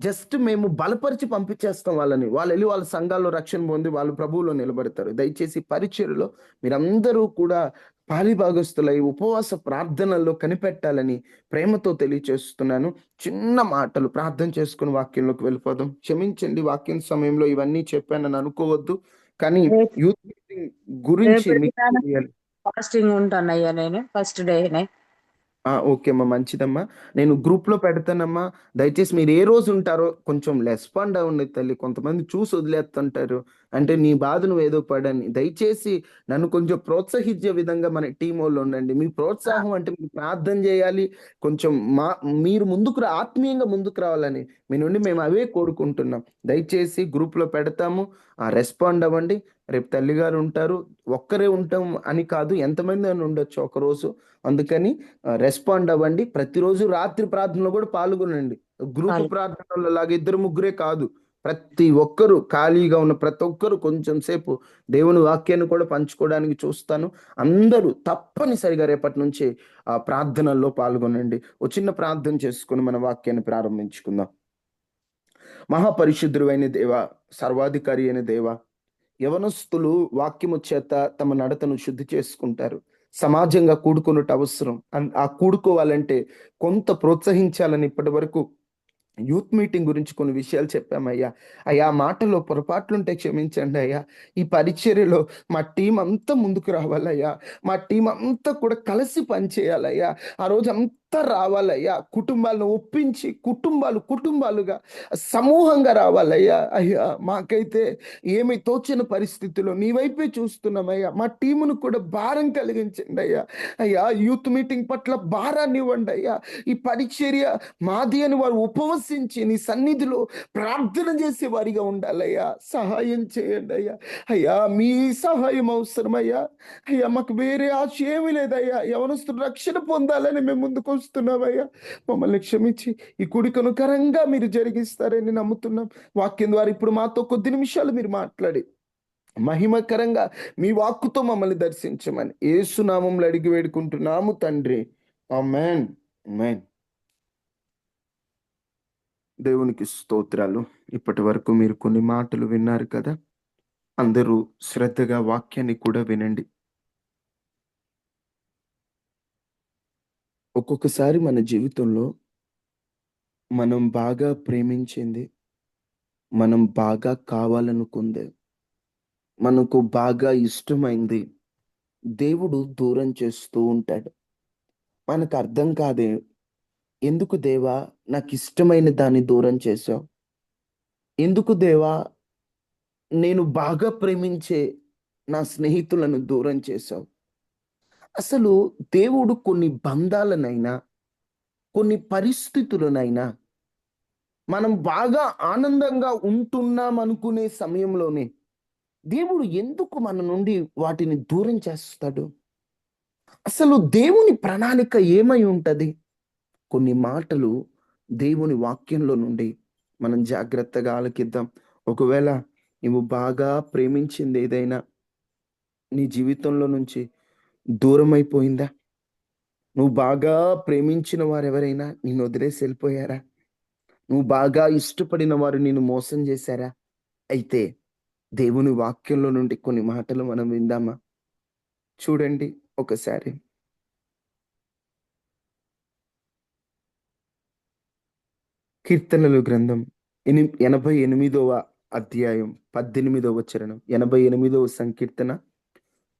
జస్ట్ మేము బలపరిచి పంపించేస్తాం వాళ్ళని. వాళ్ళెళ్లి వాళ్ళ సంఘాల్లో రక్షణ పొంది వాళ్ళు ప్రభువులో నిలబడతారు. దయచేసి పరిచర్యలో మీరందరూ కూడా పాలిభాగస్తులై ఉపవాస ప్రార్థనల్లో కనిపెట్టాలని ప్రేమతో తెలియచేస్తున్నాను. చిన్న మాటలు ప్రార్థన చేసుకొని వాక్యంలోకి వెళ్ళిపోదాం. క్షమించండి వాక్యం సమయంలో ఇవన్నీ చెప్పానని అనుకోవద్దు. కానీ
రేపు
యూత్ మీటింగ్ గురించి
రేపటి
మీకు
దినాన
తెలియాలి.
ఫాస్టింగ్ ఉంటానయ్యా నేను ఫస్ట్ డేనే.
ఓకే అమ్మా. మంచిదమ్మా. నేను గ్రూప్‌లో పెడతానమ్మా. దయచేసి మీరు ఏ రోజు ఉంటారో కొంచెం రెస్పాండ్ అవ్వండి తల్లి. కొంతమంది చూసి వదిలేస్తుంటారు. అంటే నీ బాధ నువ్వేదో పడని. దయచేసి నన్ను కొంచెం ప్రోత్సహించే విధంగా మన టీమోళ్ళు ఉండండి. మీ ప్రోత్సాహం అంటే మీరు ప్రార్థన చేయాలి. కొంచెం మా మీరు ఆత్మీయంగా ముందుకు రావాలని మీ నుండి మేము అవే కోరుకుంటున్నాం. దయచేసి గ్రూప్‌లో పెడతాము. రెస్పాండ్ అవ్వండి. రేపు తల్లిగారు ఉంటారు. ఒక్కరే ఉంటాం అని కాదు. ఎంతమంది అని ఉండొచ్చు ఒకరోజు. అందుకని రెస్పాండ్ అవ్వండి. ప్రతిరోజు రాత్రి ప్రార్థనలో కూడా పాల్గొనండి. గ్రూప్
పాలు
ప్రార్థనలో లాగా ఇద్దరు ముగ్గురే కాదు. ప్రతి ఒక్కరు ఖాళీగా ఉన్న ప్రతి ఒక్కరు కొంచెం సేపు దేవుని వాక్యాన్ని కూడా పంచుకోవడానికి చూస్తాను. అందరూ తప్పనిసరిగా రేపటి నుంచి ఆ ప్రార్థనల్లో పాల్గొనండి. ఒక చిన్న ప్రార్థన చేసుకొని మన వాక్యాన్ని ప్రారంభించుకుందాం. మహాపరిశుద్ధుడు అయిన దేవ, సర్వాధికారి అయిన దేవ, యవనస్తులు వాక్యము చేత తమ నడతను శుద్ధి చేసుకుంటారు. సమాజంగా కూడుకొనుట అవసరం. ఆ కూడుకోవాలంటే కొంత ప్రోత్సహించాలని ఇప్పటి వరకు యూత్ మీటింగ్ గురించి కొన్ని విషయాలు చెప్పామయ్యా. అయ్యా, ఆ మాటలో పొరపాట్లుంటే క్షమించండి అయ్యా. ఈ పరిచర్యలో మా టీం అంతా ముందుకు రావాలయ్యా. మా టీం అంతా కూడా కలిసి పనిచేయాలయ్యా. ఆ రోజు అంతా రావాలయ్యా. కుటుంబాలను ఒప్పించి కుటుంబాలుగా సమూహంగా రావాలయ్యా. అయ్యా, మాకైతే ఏమి తోచని పరిస్థితిలో నీ వైపే చూస్తున్నామయ్యా. మా టీమును కూడా భారం కలిగించండి అయ్యా. అయ్యా, యూత్ మీటింగ్ పట్ల భారాన్ని ఇవ్వండి అయ్యా. ఈ పరిచర్య మాది అని వారు ఉపవసించి నీ సన్నిధిలో ప్రార్థన చేసే వారిగా ఉండాలయ్యా. సహాయం చేయండి అయ్యా. అయ్యా, మీ సహాయం అవసరమయ్యా. అయ్యా, మాకు వేరే ఆశ ఏమీ లేదయ్యా. యవనస్తులు రక్షణ పొందాలని మేము ముందుకు వస్తున్నామయ్యా. మమ్మల్ని క్షమించి ఈ కుడికను కరంగా మీరు జరిగిస్తారని నమ్ముతున్నాం. వాక్యం ద్వారా ఇప్పుడు మాతో కొద్ది నిమిషాలు మీరు మాట్లాడి మహిమకరంగా మీ వాక్కుతో మమ్మల్ని దర్శించమని యేసు నామములో అడిగి వేడుకుంటున్నాము తండ్రి. ఆమేన్. ఆమేన్. దేవునికి స్తోత్రాలు. ఇప్పటి వరకు మీరు కొన్ని మాటలు విన్నారు కదా. అందరూ శ్రద్ధగా వాక్యాన్ని కూడా వినండి. ఒక్కొక్కసారి మన జీవితంలో మనం బాగా ప్రేమించింది, మనం బాగా కావాలనుకుంది, మనకు బాగా ఇష్టమైంది దేవుడు దూరం చేస్తూ ఉంటాడు. మనకు అర్థం కాదే, ఎందుకు దేవా నాకు ఇష్టమైన దాన్ని దూరం చేశావు? ఎందుకు దేవా నేను బాగా ప్రేమించే నా స్నేహితులను దూరం చేశావు? అసలు దేవుడు కొన్ని బంధాలనైనా, కొన్ని పరిస్థితులనైనా మనం బాగా ఆనందంగా ఉంటున్నాం అనుకునే సమయంలోనే దేవుడు ఎందుకు మన నుండి వాటిని దూరం చేస్తాడు? అసలు దేవుని ప్రణాళిక ఏమై ఉంటది? కొన్ని మాటలు దేవుని వాక్యంలో నుండి మనం జాగ్రత్తగా ఆలకిద్దాం. ఒకవేళ నువ్వు బాగా ప్రేమించింది ఏదైనా నీ జీవితంలో నుంచి దూరమైపోయిందా? నువ్వు బాగా ప్రేమించిన వారెవరైనా నిన్ను వదిలేసి వెళ్ళిపోయారా? నువ్వు బాగా ఇష్టపడిన వారు నిన్ను మోసం చేశారా? అయితే దేవుని వాక్యంలో నుండి కొన్ని మాటలు మనం విందామా? చూడండి ఒకసారి. కీర్తనలు గ్రంథం 88వ అధ్యాయం 18వ చరణం. 88వ సంకీర్తన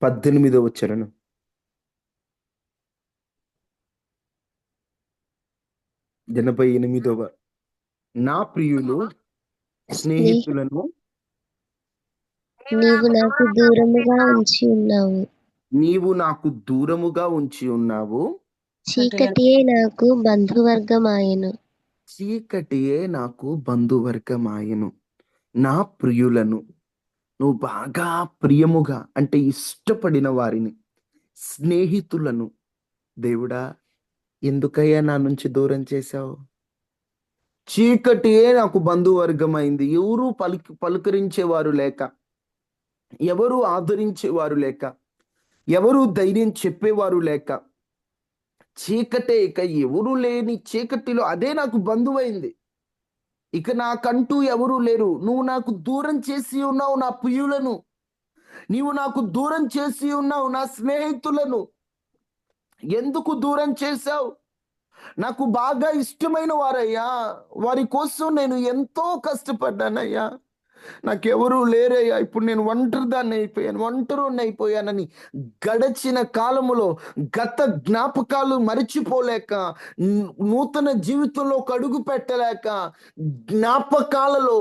18వ చరణం. 88వ. నా ప్రియులు
నీ
స్నేహితులను
నీవు నాకు దూరముగా ఉంచి ఉన్నావు.
నీవు నాకు దూరముగా ఉంచి ఉన్నావు.
చీకటియే నాకు బంధువర్గమాయెను.
చీకటియే నాకు బంధువర్గమాయెను. నా ప్రియులను, నువ్వు బాగా ప్రియముగా అంటే ఇష్టపడిన వారిని, స్నేహితులను దేవుడా ఎందుకయ్యా నా నుంచి దూరం చేశావు? చీకటియే నాకు బంధువర్గమైంది. ఎవరు పలుకరించేవారు లేక, ఎవరు ఆదరించేవారు లేక, ఎవరు ధైర్యం చెప్పేవారు లేక, చీకటే ఇక ఎవరు లేని చీకటిలో అదే నాకు బంధువైంది. ఇక నాకంటూ ఎవరు లేరు. నువ్వు నాకు దూరం చేసి ఉన్నావు నా ప్రియులను. నీవు నాకు దూరం చేసి ఉన్నావు నా స్నేహితులను. ఎందుకు దూరం చేశావు? నాకు బాగా ఇష్టమైన వారయ్యా. వారి కోసం నేను ఎంతో కష్టపడ్డానయ్యా. నాకెవరూ లేరయ్యా, ఇప్పుడు నేను ఒంటరిదాన్ని అయిపోయాను, ఒంటరిని అయిపోయానని గడచిన కాలములో గత జ్ఞాపకాలు మరిచిపోలేక, నూతన జీవితంలో ఒక అడుగు పెట్టలేక, జ్ఞాపకాలలో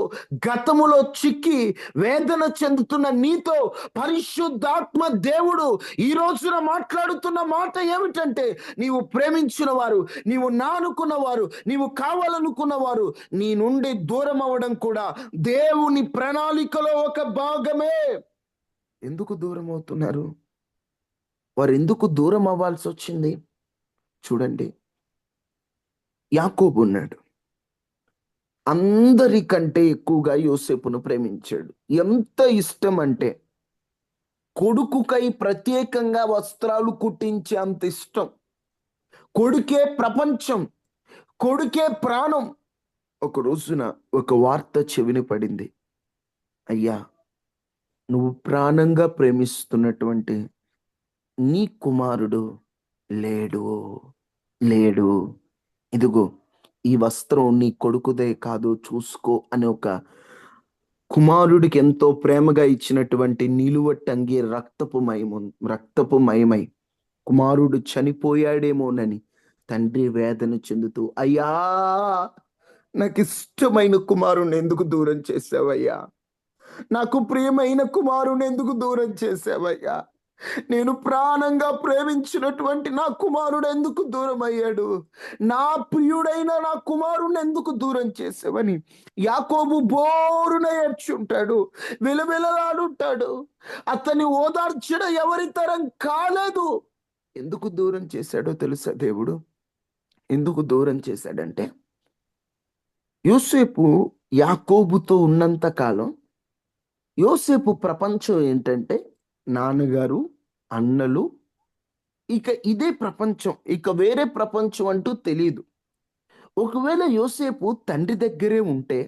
గతములో చిక్కి వేదన చెందుతున్న నీతో పరిశుద్ధాత్మ దేవుడు ఈ రోజున మాట్లాడుతున్న మాట ఏమిటంటే, నీవు ప్రేమించిన వారు, నీవు నానుకున్న వారు, నీవు కావాలనుకున్న వారు నీ నుండి దూరం అవ్వడం కూడా దేవుని ప్రణాళికలో ఒక భాగమే. ఎందుకు దూరం అవుతున్నారు? వారు ఎందుకు దూరం అవ్వాల్సి వచ్చింది? చూడండి, యాకోబు ఉన్నాడు, అందరికంటే ఎక్కువగా యోసేపును ప్రేమించాడు. ఎంత ఇష్టం అంటే కొడుకుకై ప్రత్యేకంగా వస్త్రాలు కుట్టించే అంత ఇష్టం. కొడుకే ప్రపంచం, కొడుకే ప్రాణం. ఒక రోజున ఒక వార్త చెవిని పడింది, అయ్యా, నువ్వు ప్రాణంగా ప్రేమిస్తున్నటువంటి నీ కుమారుడు లేడు, లేడు, ఇదిగో ఈ వస్త్రం నీ కొడుకుదే కాదు, చూసుకో అని ఒక కుమారుడికి ఎంతో ప్రేమగా ఇచ్చినటువంటి నిలువట్టంగి రక్తపు మయమై కుమారుడు చనిపోయాడేమోనని తండ్రి వేదన చెందుతూ, అయ్యా, నాకు ఇష్టమైన కుమారుని ఎందుకు దూరం చేసావయ్యా, నాకు ప్రియమైన కుమారుని ఎందుకు దూరం చేసావయ్యా, నేను ప్రాణంగా ప్రేమించినటువంటి నా కుమారుడు ఎందుకు దూరం అయ్యాడు, నా ప్రియుడైన నా కుమారుని ఎందుకు దూరం చేసావని యాకోబు బోరున ఏడ్చుంటాడు, విలవిలలాడుంటాడు. అతని ఓదార్చడం ఎవరి తరం కాలేదు. ఎందుకు దూరం చేశాడో తెలుసా దేవుడు? ఎందుకు దూరం చేశాడంటే, యోసేపు యాకోబుతో ఉన్నంత కాలం యోసేపు ప్రపంచం ఏంటంటే నాన్నగారు, అన్నలు, ఇక ఇదే ప్రపంచం, ఇక వేరే ప్రపంచం అంటూ తెలియదు. ఒకవేళ యోసేపు తండ్రి దగ్గరే ఉంటే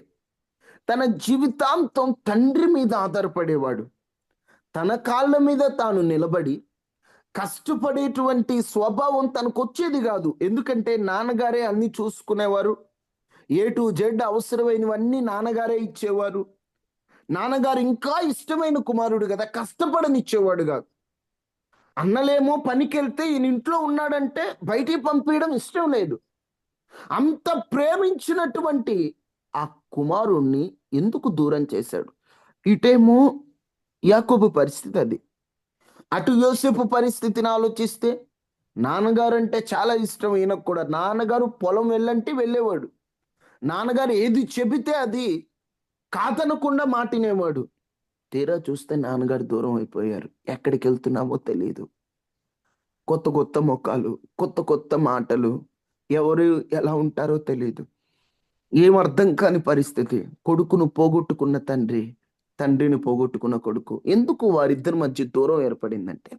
తన జీవితాంతం తండ్రి మీద ఆధారపడేవాడు. తన కాళ్ళ మీద తాను నిలబడి కష్టపడేటువంటి స్వభావం తనకు వచ్చేది కాదు. ఎందుకంటే నాన్నగారే అన్ని చూసుకునేవారు, A to Z అవసరమైనవన్నీ నాన్నగారే ఇచ్చేవారు. నాన్నగారు ఇంకా ఇష్టమైన కుమారుడు కదా, కష్టపడనిచ్చేవాడు కాదు. అన్నలేమో పనికి వెళ్తే ఈయన ఇంట్లో ఉన్నాడంటే బయటికి పంపించడం ఇష్టం లేదు. అంత ప్రేమించినటువంటి ఆ కుమారుణ్ణి ఎందుకు దూరం చేశాడు? ఇటేమో యాకోబు పరిస్థితి అది, అటు యోసేపు పరిస్థితిని ఆలోచిస్తే నాన్నగారు అంటే చాలా ఇష్టం ఈయనకు కూడా. నాన్నగారు పొలం వెళ్ళంటే వెళ్ళేవాడు, నాన్నగారు ఏది చెబితే అది కాదనకుండా మాటినేవాడు. తీరా చూస్తే నాన్నగారు దూరం అయిపోయారు. ఎక్కడికి వెళ్తున్నామో తెలియదు. కొత్త కొత్త ముఖాలు, కొత్త కొత్త మాటలు, ఎవరు ఎలా ఉంటారో తెలియదు. ఏం అర్థం కాని పరిస్థితి. కొడుకును పోగొట్టుకున్న తండ్రి, తండ్రిని పోగొట్టుకున్న కొడుకు. ఎందుకు వారిద్దరి మధ్య దూరం ఏర్పడిందంటే,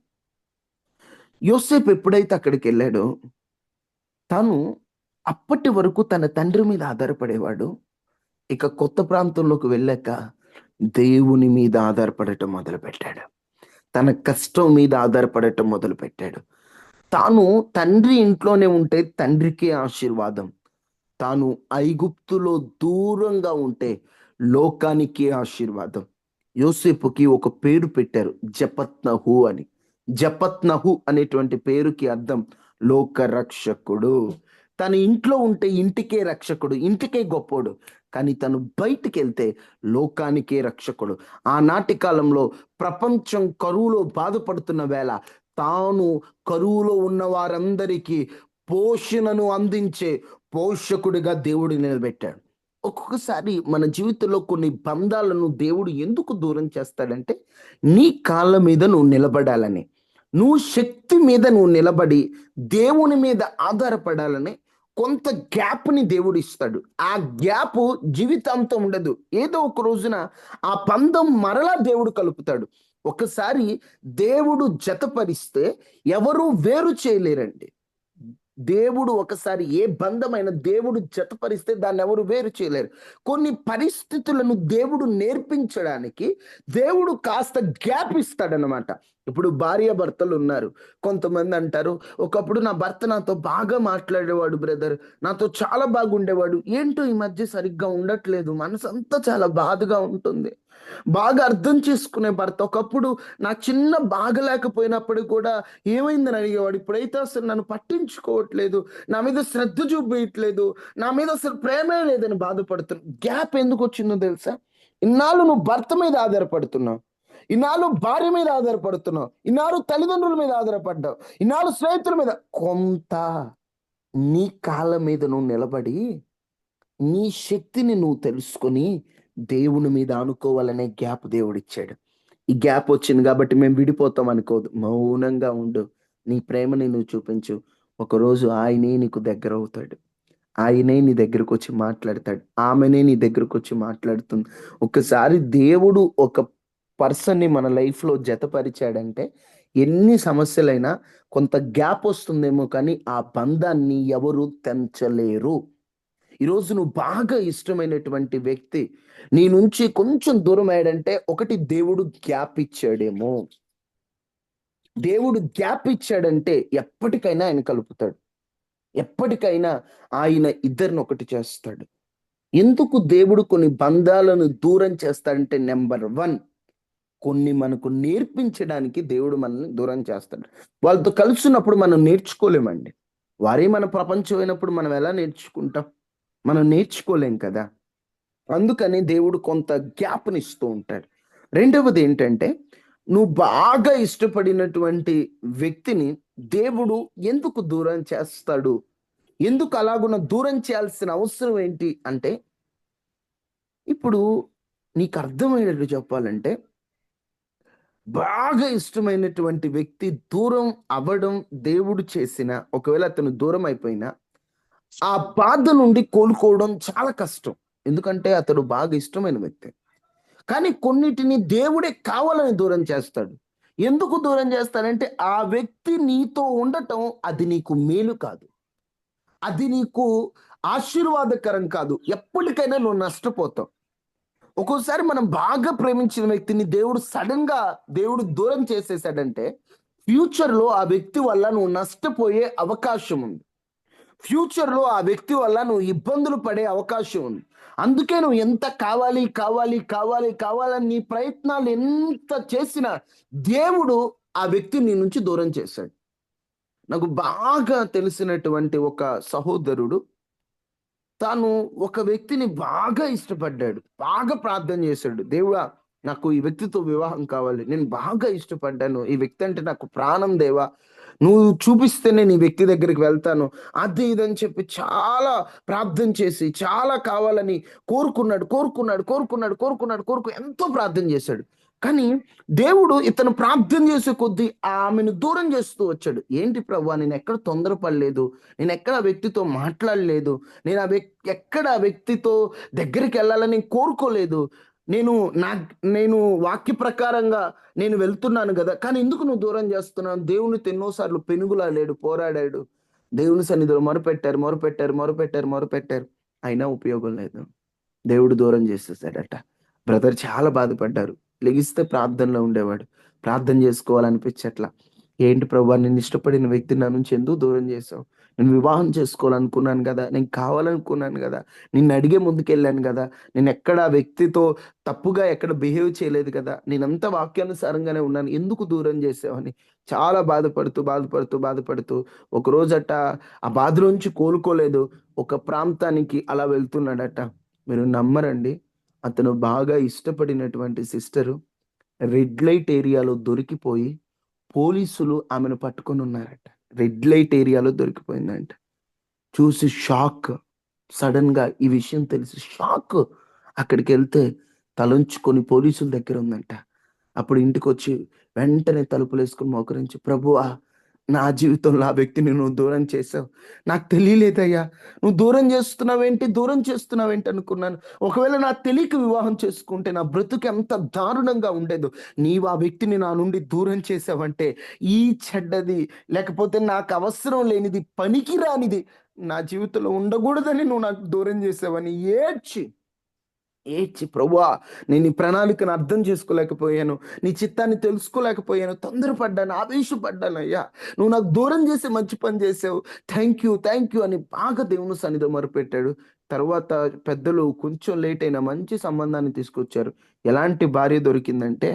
యోసేపు ఎప్పుడైతే అక్కడికి వెళ్ళాడో తాను అప్పటి వరకు తన తండ్రి మీద ఆధారపడేవాడు. ఇక కొత్త ప్రాంతంలోకి వెళ్ళాక దేవుని మీద ఆధారపడటం మొదలుపెట్టాడు. తన కష్టం మీద ఆధారపడటం మొదలుపెట్టాడు. తాను తండ్రి ఇంట్లోనే ఉంటే తండ్రికి ఆశీర్వాదం, తాను ఐగుప్తులో దూరంగా ఉంటే లోకానికి ఆశీర్వాదం. యోసేపుకి ఒక పేరు పెట్టారు, జపత్నహు అని. జపత్నహు అనేటువంటి పేరుకి అర్థం లోక రక్షకుడు. తన ఇంట్లో ఉంటే ఇంటికే రక్షకుడు, ఇంటికే గొప్పోడు. కానీ తను బయటికి వెళ్తే లోకానికే రక్షకుడు. ఆనాటి కాలంలో ప్రపంచం కరువులో బాధపడుతున్న వేళ తాను కరువులో ఉన్న వారందరికీ పోషణను అందించే పోషకుడిగా దేవుడు నిలబెట్టాడు. ఒక్కొక్కసారి మన జీవితంలో కొన్ని బంధాలను దేవుడు ఎందుకు దూరం చేస్తాడంటే, నీ కాళ్ళ మీద నువ్వు నిలబడాలని, నువ్వు శక్తి మీద నువ్వు నిలబడి దేవుని మీద ఆధారపడాలని కొంత గ్యాప్ని దేవుడు ఇస్తాడు. ఆ గ్యాప్ జీవితాంతం ఉండదు. ఏదో ఒక రోజున ఆ బంధం మరలా దేవుడు కలుపుతాడు. ఒకసారి దేవుడు జతపరిస్తే ఎవరు వేరు చేయలేరండి. దేవుడు ఒకసారి ఏ బంధమైన దేవుడు జతపరిస్తే దాన్ని ఎవరు వేరు చేయలేరు. కొన్ని పరిస్థితులను దేవుడు నేర్పించడానికి దేవుడు కాస్త గ్యాప్ ఇస్తాడనమాట. ఇప్పుడు భార్యాభర్తలు ఉన్నారు. కొంతమంది అంటారు, "ఒకప్పుడు నా భర్త నాతో బాగా మాట్లాడేవాడు బ్రదర్. నాతో చాలా బాగుండేవాడు. ఏంటో ఈ మధ్య సరిగ్గా ఉండట్లేదు. మనసంతా చాలా బాధగా ఉంటుంది." బాగా అర్థం చేసుకునే భర్త ఒకప్పుడు నా చిన్న బాగలేకపోయినప్పుడు కూడా ఏమైందని అడిగేవాడు. ఇప్పుడైతే అసలు నన్ను పట్టించుకోవట్లేదు. నా మీద శ్రద్ధ చూపియట్లేదు. నా మీద అసలు ప్రేమే లేదని బాధపడుతున్నా. గ్యాప్ ఎందుకొచ్చిందో తెలుసా? ఇన్నాళ్ళు నువ్వు భర్త మీద ఆధారపడుతున్నావు. ఇన్నాళ్ళు భార్య మీద ఆధారపడుతున్నావు. ఇన్నాళ్ళు తల్లిదండ్రుల మీద ఆధారపడ్డావు. ఇన్నాళ్ళు స్నేహితుల మీద. కొంత నీ కాళ్ళ మీద నువ్వు నిలబడి, నీ శక్తిని నువ్వు తెలుసుకొని, దేవుని మీద ఆనుకోవాలనే గ్యాప్ దేవుడిచ్చాడు. ఈ గ్యాప్ వచ్చింది కాబట్టి మేము విడిపోతాం అనుకోదు. మౌనంగా ఉండు. నీ ప్రేమని నువ్వు చూపించు. ఒకరోజు ఆయనే నీకు దగ్గరవుతాడు. ఆయనే నీ దగ్గరకొచ్చి మాట్లాడతాడు. ఆమెనే నీ దగ్గరకొచ్చి మాట్లాడుతుంది. ఒకసారి దేవుడు ఒక పర్సన్‌ని మన లైఫ్‌లో జతపరిచాడంటే, ఎన్ని సమస్యలైనా కొంత గ్యాప్ వస్తుందేమో కానీ, ఆ బంధాన్ని ఎవరు తెంచలేరు. ఈరోజు నువ్వు బాగా ఇష్టమైనటువంటి వ్యక్తి నీ నుంచి కొంచెం దూరమయ్యాడంటే, ఒకటి దేవుడు గ్యాప్ ఇచ్చాడేమో. దేవుడు గ్యాప్ ఇచ్చాడంటే ఎప్పటికైనా ఆయన కలుపుతాడు. ఎప్పటికైనా ఆయన ఇద్దరిని ఒకటి చేస్తాడు. ఎందుకు దేవుడు కొన్ని బంధాలను దూరం చేస్తాడంటే నంబర్ 1 కొన్ని మనకు నేర్పించడానికి దేవుడు మనల్ని దూరం చేస్తాడు. వాళ్ళతో కలుస్తున్నప్పుడు మనం నేర్చుకోలేమండి. వారే మన ప్రపంచం అయినప్పుడు మనం ఎలా నేర్చుకుంటాం? మనం నేర్చుకోలేం కదా! అందుకని దేవుడు కొంత గ్యాప్‌నిస్తూ ఉంటాడు. రెండవది ఏంటంటే, నువ్వు బాగా ఇష్టపడినటువంటి వ్యక్తిని దేవుడు ఎందుకు దూరం చేస్తాడు? ఎందుకు అలాగున దూరం చేయాల్సిన అవసరం ఏంటి అంటే, ఇప్పుడు నీకు అర్థమయ్యేటట్టు చెప్పాలంటే, బాగా ఇష్టమైనటువంటి వ్యక్తి దూరం అవ్వడం దేవుడు చేసిన ఒకవేళ అతను దూరం అయిపోయినా, ఆ బాధ నుండి కోలుకోవడం చాలా కష్టం. ఎందుకంటే అతడు బాగా ఇష్టమైన వ్యక్తి. కానీ కొన్నిటిని దేవుడే కావాలని దూరం చేస్తాడు. ఎందుకు దూరం చేస్తాడంటే, ఆ వ్యక్తి నీతో ఉండటం అది నీకు మేలు కాదు. అది నీకు ఆశీర్వాదకరం కాదు. ఎప్పటికైనా నువ్వు నష్టపోతావు. ఒక్కోసారి మనం బాగా ప్రేమించిన వ్యక్తిని దేవుడు దూరం చేసేసాడంటే, ఫ్యూచర్‌లో ఆ వ్యక్తి వల్ల నువ్వు నష్టపోయే అవకాశం ఉంది. ఫ్యూచర్‌లో ఆ వ్యక్తి వల్ల నువ్వు ఇబ్బందులు పడే అవకాశం ఉంది. అందుకే నువ్వు ఎంత కావాలి, కావాలి, కావాలి, కావాలని నీ ప్రయత్నాలు ఎంత చేసినా దేవుడు ఆ వ్యక్తిని నీ నుంచి దూరం చేశాడు. నాకు బాగా తెలిసినటువంటి ఒక సహోదరుడు తాను ఒక వ్యక్తిని బాగా ఇష్టపడ్డాడు. బాగా ప్రార్థన చేశాడు. దేవుడా! నాకు ఈ వ్యక్తితో వివాహం కావాలి. నేను బాగా ఇష్టపడ్డాను. ఈ వ్యక్తి అంటే నాకు ప్రాణం దేవా! నువ్వు చూపిస్తేనే నీ వ్యక్తి దగ్గరికి వెళ్తాను. అది ఇది అని చెప్పి చాలా ప్రార్థన చేసి, చాలా కావాలని కోరుకున్నాడు. ఎంతో ప్రార్థన చేశాడు. కానీ దేవుడు ఇతను ప్రార్థన చేసే కొద్దీ ఆమెను దూరం చేస్తూ వచ్చాడు. ఏంటి ప్రభువా! నేనెక్కడ తొందరపడలేదు. నేనెక్కడ ఆ వ్యక్తితో మాట్లాడలేదు. ఎక్కడ ఆ వ్యక్తితో దగ్గరికెళ్ళాలని కోరుకోలేదు. నేను నా నేను వాక్య ప్రకారంగా నేను వెళ్తున్నాను గదా! కానీ ఎందుకు నువ్వు దూరం జేస్తున్నావు? దేవునితో ఎన్నో సార్లు పెనుగులాడాడు, పోరాడాడు. దేవుని సన్నిధిలో మొరపెట్టారు. అయినా ఉపయోగం లేదు. దేవుడు దూరం జేసేసాడట. బ్రదర్ చాలా బాధపడ్డారు. లెగిస్తే ప్రార్థనలో ఉండేవాడు. ప్రార్థన జేసుకోవాలనిపిచ్చట్ల. ఏంటి ప్రభువా! నేను ఇష్టపడిన వ్యక్తిని నా నుంచి ఎందుకు దూరం జేశావు? నేను వివాహం చేసుకోవాలనుకున్నాను గదా! నేను కావాలనుకున్నాను గదా! నిన్నడిగే ముందుకెళ్ళాను గదా! నేనెక్కడ ఆ వ్యక్తితో తప్పుగా ఎక్కడ బిహేవ్ చేయలేదు గదా! నేనంతా వాక్యానుసారంగానే ఉన్నాను. ఎందుకు దూరం జేశావని చాలా బాధపడుతూ ఒకరోజట ఆ బాధలోంచి కోలుకోలేదు. ఒక ప్రాంతానికి అలా వెళ్తున్నాడట. మీరు నమ్మరండి. అతను బాగా ఇష్టపడినటువంటి సిస్టరు రెడ్ లైట్ ఏరియాలో దొరికిపోయి పోలీసులు ఆమెను పట్టుకొనున్నారట. రెడ్ లైట్ ఏరియాలో దొరికిపోయిందంట. చూసి షాక్. సడెన్‌గా ఈ విషయం తెలిసి షాక్. అక్కడికెళ్తే తలొంచుకొని పోలీసుల దగ్గర ఉందంట. అప్పుడు ఇంటికొచ్చి వెంటనే తలుపులేసుకొని మోకరించి, "ప్రభువా! నా జీవితంలో ఆ వ్యక్తిని నువ్వు దూరం చేశావు. నాకు తెలియలేదయ్యా. నువ్వు దూరం చేస్తున్నావేంటి అనుకున్నాను. ఒకవేళ నాకు తెలియక వివాహం చేసుకుంటే నా బ్రతుకు ఎంత దారుణంగా ఉండేదో. నీవు ఆ వ్యక్తిని నా నుండి దూరం చేశావంటే ఈ చెడ్డది లేకపోతే నాకు అవసరం లేనిది, పనికిరానిది నా జీవితంలో ఉండకూడదని నువ్వు నాకు దూరం చేశావని" ఏడ్చి ఏడ్చి, ప్రభువా నేను నీ ప్రణాళికను అర్థం చేసుకోలేకపోయాను, నీ చిత్తాన్ని తెలుసుకోలేకపోయాను, తొందరపడ్డాను, ఆవేశపడ్డాను అయ్యా, నువ్వు నాకు దూరం చేసి మంచి పని చేసావు, థ్యాంక్ యూ అని బాగా దేవుని సన్నిధిలో మొరపెట్టాడు. తర్వాత పెద్దలు కొంచెం లేట్ అయినా మంచి సంబంధాన్ని తీసుకొచ్చారు. ఎలాంటి భార్య దొరికిందంటే,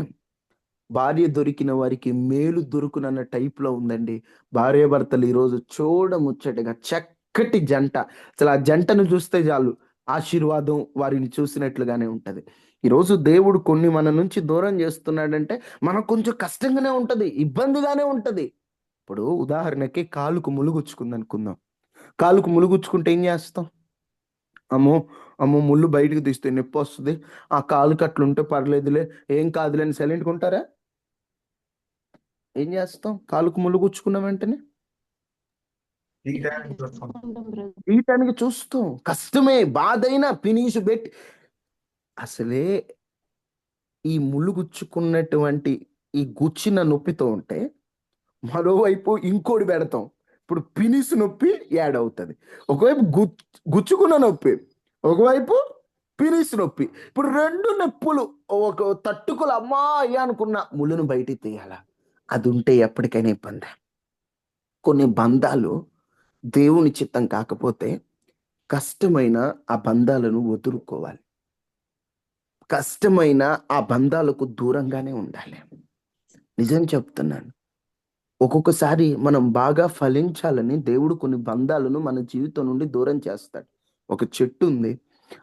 భార్య దొరికిన వారికి మేలు దొరుకునన్న టైప్‌లో ఉందండి. భార్యాభర్తలు ఈరోజు చూడముచ్చటగా చక్కటి జంట. అసలు ఆ జంటను చూస్తే చాలు ఆశీర్వాదం వారిని చూసినట్లుగానే ఉంటది. ఈరోజు దేవుడు కొన్ని మన నుంచి దూరం చేస్తున్నాడంటే మనకు కొంచెం కష్టంగానే ఉంటది. ఇబ్బందిగానే ఉంటది. ఇప్పుడు ఉదాహరణకి కాలుకు ములుగుచ్చుకుందనుకుందాం. కాలుకు ములుగుచ్చుకుంటే ఏం చేస్తాం? అమ్మో! అమ్మో! ముల్లు బయటికి తీస్తే నొప్పొస్తది. ఆ కాలుకి అట్లుంటే పర్లేదులే, ఏం కాదులే అని సైలెంట్‌గా ఉంటారా? ఏం చేస్తాం? కాలుకు ముల్లు గుచ్చుకున్న వెంటనే?
ఉంటాం బ్రదర్.
తీయటానికి చూస్తాం. కష్టమే, బాధైనా ఫినిష్ బెట్టి అసలే ఈ ముల్లు గుచ్చుకున్నటువంటి ఈ గుచ్చిన నొప్పితో ఉంటే, మరోవైపు ఇంకోటి బెడతాం. ఇప్పుడు పినిసి నొప్పి యాడ్ అవుతది. ఒకవైపు గుచ్చుకున్న నొప్పి, ఒకవైపు పినిసి నొప్పి. ఇప్పుడు 2 నొప్పులు ఒక తట్టుకోలే, అమ్మా! అయ్యా అనుకున్న ముల్లును బయటికి తీయాల. అదుంటే ఎప్పటికైనా ఇబ్బందే. కొన్ని బంధాలు దేవుని చిత్తం కాకపోతే కష్టమైన ఆ బంధాలను వదులుకోవాలి. కష్టమైన ఆ బంధాలకు దూరంగానే ఉండాలి. నిజం చెప్తున్నాను. ఒక్కొక్కసారి మనం బాగా ఫలించాలని దేవుడు కొన్ని బంధాలను మన జీవితం నుండి దూరం చేస్తాడు. ఒక చెట్టు ఉంది.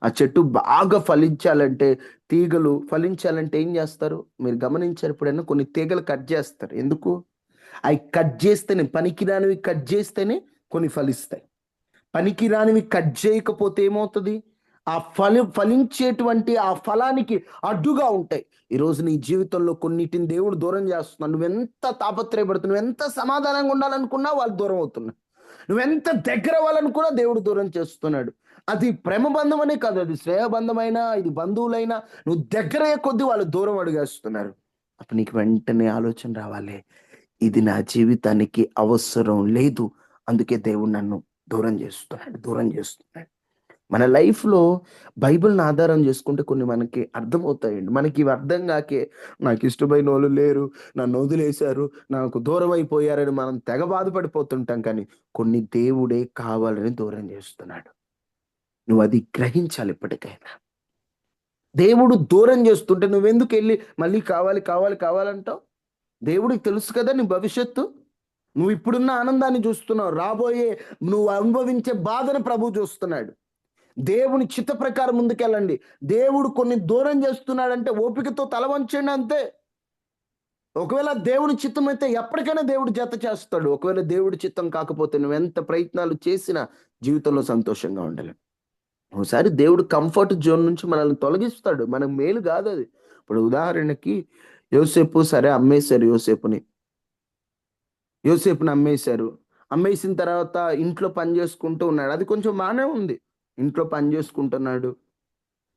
ఆ చెట్టు బాగా ఫలించాలంటే, తీగలు ఫలించాలంటే ఏం చేస్తారు? మీరు గమనించారా ఎప్పుడైనా? కొన్ని తీగలు కట్ చేస్తారు. ఎందుకు? అయి కట్ చేస్తేనే, పనికిరానివి కట్ చేస్తేనే కొన్ని ఫలిస్తాయి. పనికిరానివి కట్ చేయకపోతే ఏమవుతది? ఆ ఫలించేటువంటి ఆ ఫలానికి అడ్డుగా ఉంటాయి. ఈరోజు నీ జీవితంలో కొన్నిటిని దేవుడు దూరం చేస్తున్నాడు. నువ్వెంత తాపత్రయపడుతున్నావు, నువ్వెంత సమాధానంగా ఉండాలనుకున్నా వాళ్ళు దూరం అవుతున్నారు. నువ్వెంత దగ్గర అవ్వాలనుకున్నా దేవుడు దూరం చేస్తున్నాడు. అది ప్రేమ బంధం అనే కాదు, అది స్నేహబంధమైనా, ఇది బంధువులైనా, నువ్వు దగ్గరయ్యే కొద్దీ వాళ్ళు దూరం అడుగేస్తున్నారు. అప్పుడు నీకు వెంటనే ఆలోచన రావాలి, ఇది నా జీవితానికి అవసరం లేదు. అందుకే దేవుడు నన్ను దూరం చేస్తున్నాడు. మన లైఫ్‌లో బైబిల్‌ని ఆధారం చేసుకుంటే కొన్ని మనకి అర్థమవుతాయండి. మనకి ఇవి అర్థం గాకే నాకిష్టమైనోళ్ళు లేరు, నన్నొదిలేశారు, నాకు దూరమైపోయారని మనం తెగ బాధపడిపోతుంటాం. కానీ కొన్ని దేవుడే కావాలని దూరం చేస్తున్నాడు. నువ్వది గ్రహించాలి ఇప్పటికైనా. దేవుడు దూరం చేస్తుంటే నువ్వెందుకెళ్ళి మళ్ళీ కావాలంటావు? దేవుడికి తెలుసు కదా నీ భవిష్యత్తు. నువ్వు ఇప్పుడున్న ఆనందాన్ని చూస్తున్నావు. రాబోయే నువ్వు అనుభవించే బాధను ప్రభువు చూస్తున్నాడు. దేవుని చిత్త ప్రకారం ముందుకెళ్ళండి. దేవుడు కొన్ని దూరం చేస్తున్నాడంటే ఓపికతో తల వంచండి అంతే. ఒకవేళ దేవుని చిత్తం అయితే ఎప్పటికైనా దేవుడు జత చేస్తాడు. ఒకవేళ దేవుడి చిత్తం కాకపోతే నువ్వెంత ప్రయత్నాలు చేసినా జీవితంలో సంతోషంగా ఉండలేం. ఒకసారి దేవుడు కంఫర్ట్ జోన్ నుంచి మనల్ని తొలగిస్తాడు. మనకు మేలు కాదది. ఇప్పుడు ఉదాహరణకి యోసేపు సరే అమ్మేశారు యోసేపుని. యోసేపుని అమ్మేశారు. అమ్మేసిన తర్వాత ఇంట్లో పని చేసుకుంటూ ఉన్నాడు. అది కొంచెం బానే ఉంది. ఇంట్లో పని చేసుకుంటున్నాడు.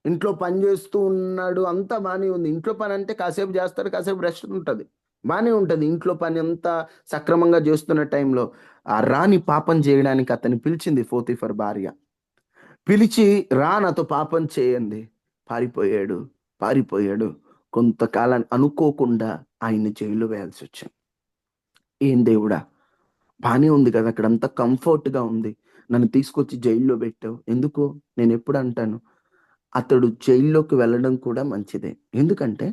ఇంట్లో పని చేస్తూ ఉన్నాడు. అంతా బానే ఉంది. ఇంట్లో పనంటే కాసేపు చేస్తాడు, కాసేపు రెస్ట్ ఉంటది. బానే ఉంటది. ఇంట్లో పని అంతా సక్రమంగా చేస్తున్న టైంలో ఆ రాణి పాపం చేయడానికి అతన్ని పిలిచింది పోతీఫర్ భార్య. పిలిచి రా నాతో పాపం చేయండి. పారిపోయాడు. పారిపోయాడు. కొంతకాలం అనుకోకుండా ఆయన్ని జైల్లో వేయాల్సొచ్చింది. ఏం దేవుడా! బానే ఉంది కదా! అక్కడంతా కంఫర్ట్‌గా ఉంది. నన్ను తీసుకొచ్చి జైల్లో పెట్టావు. ఎందుకు? నేనెప్పుడు అంటాను, అతడు జైల్లోకి వెళ్ళడం కూడా మంచిదే. ఎందుకంటే,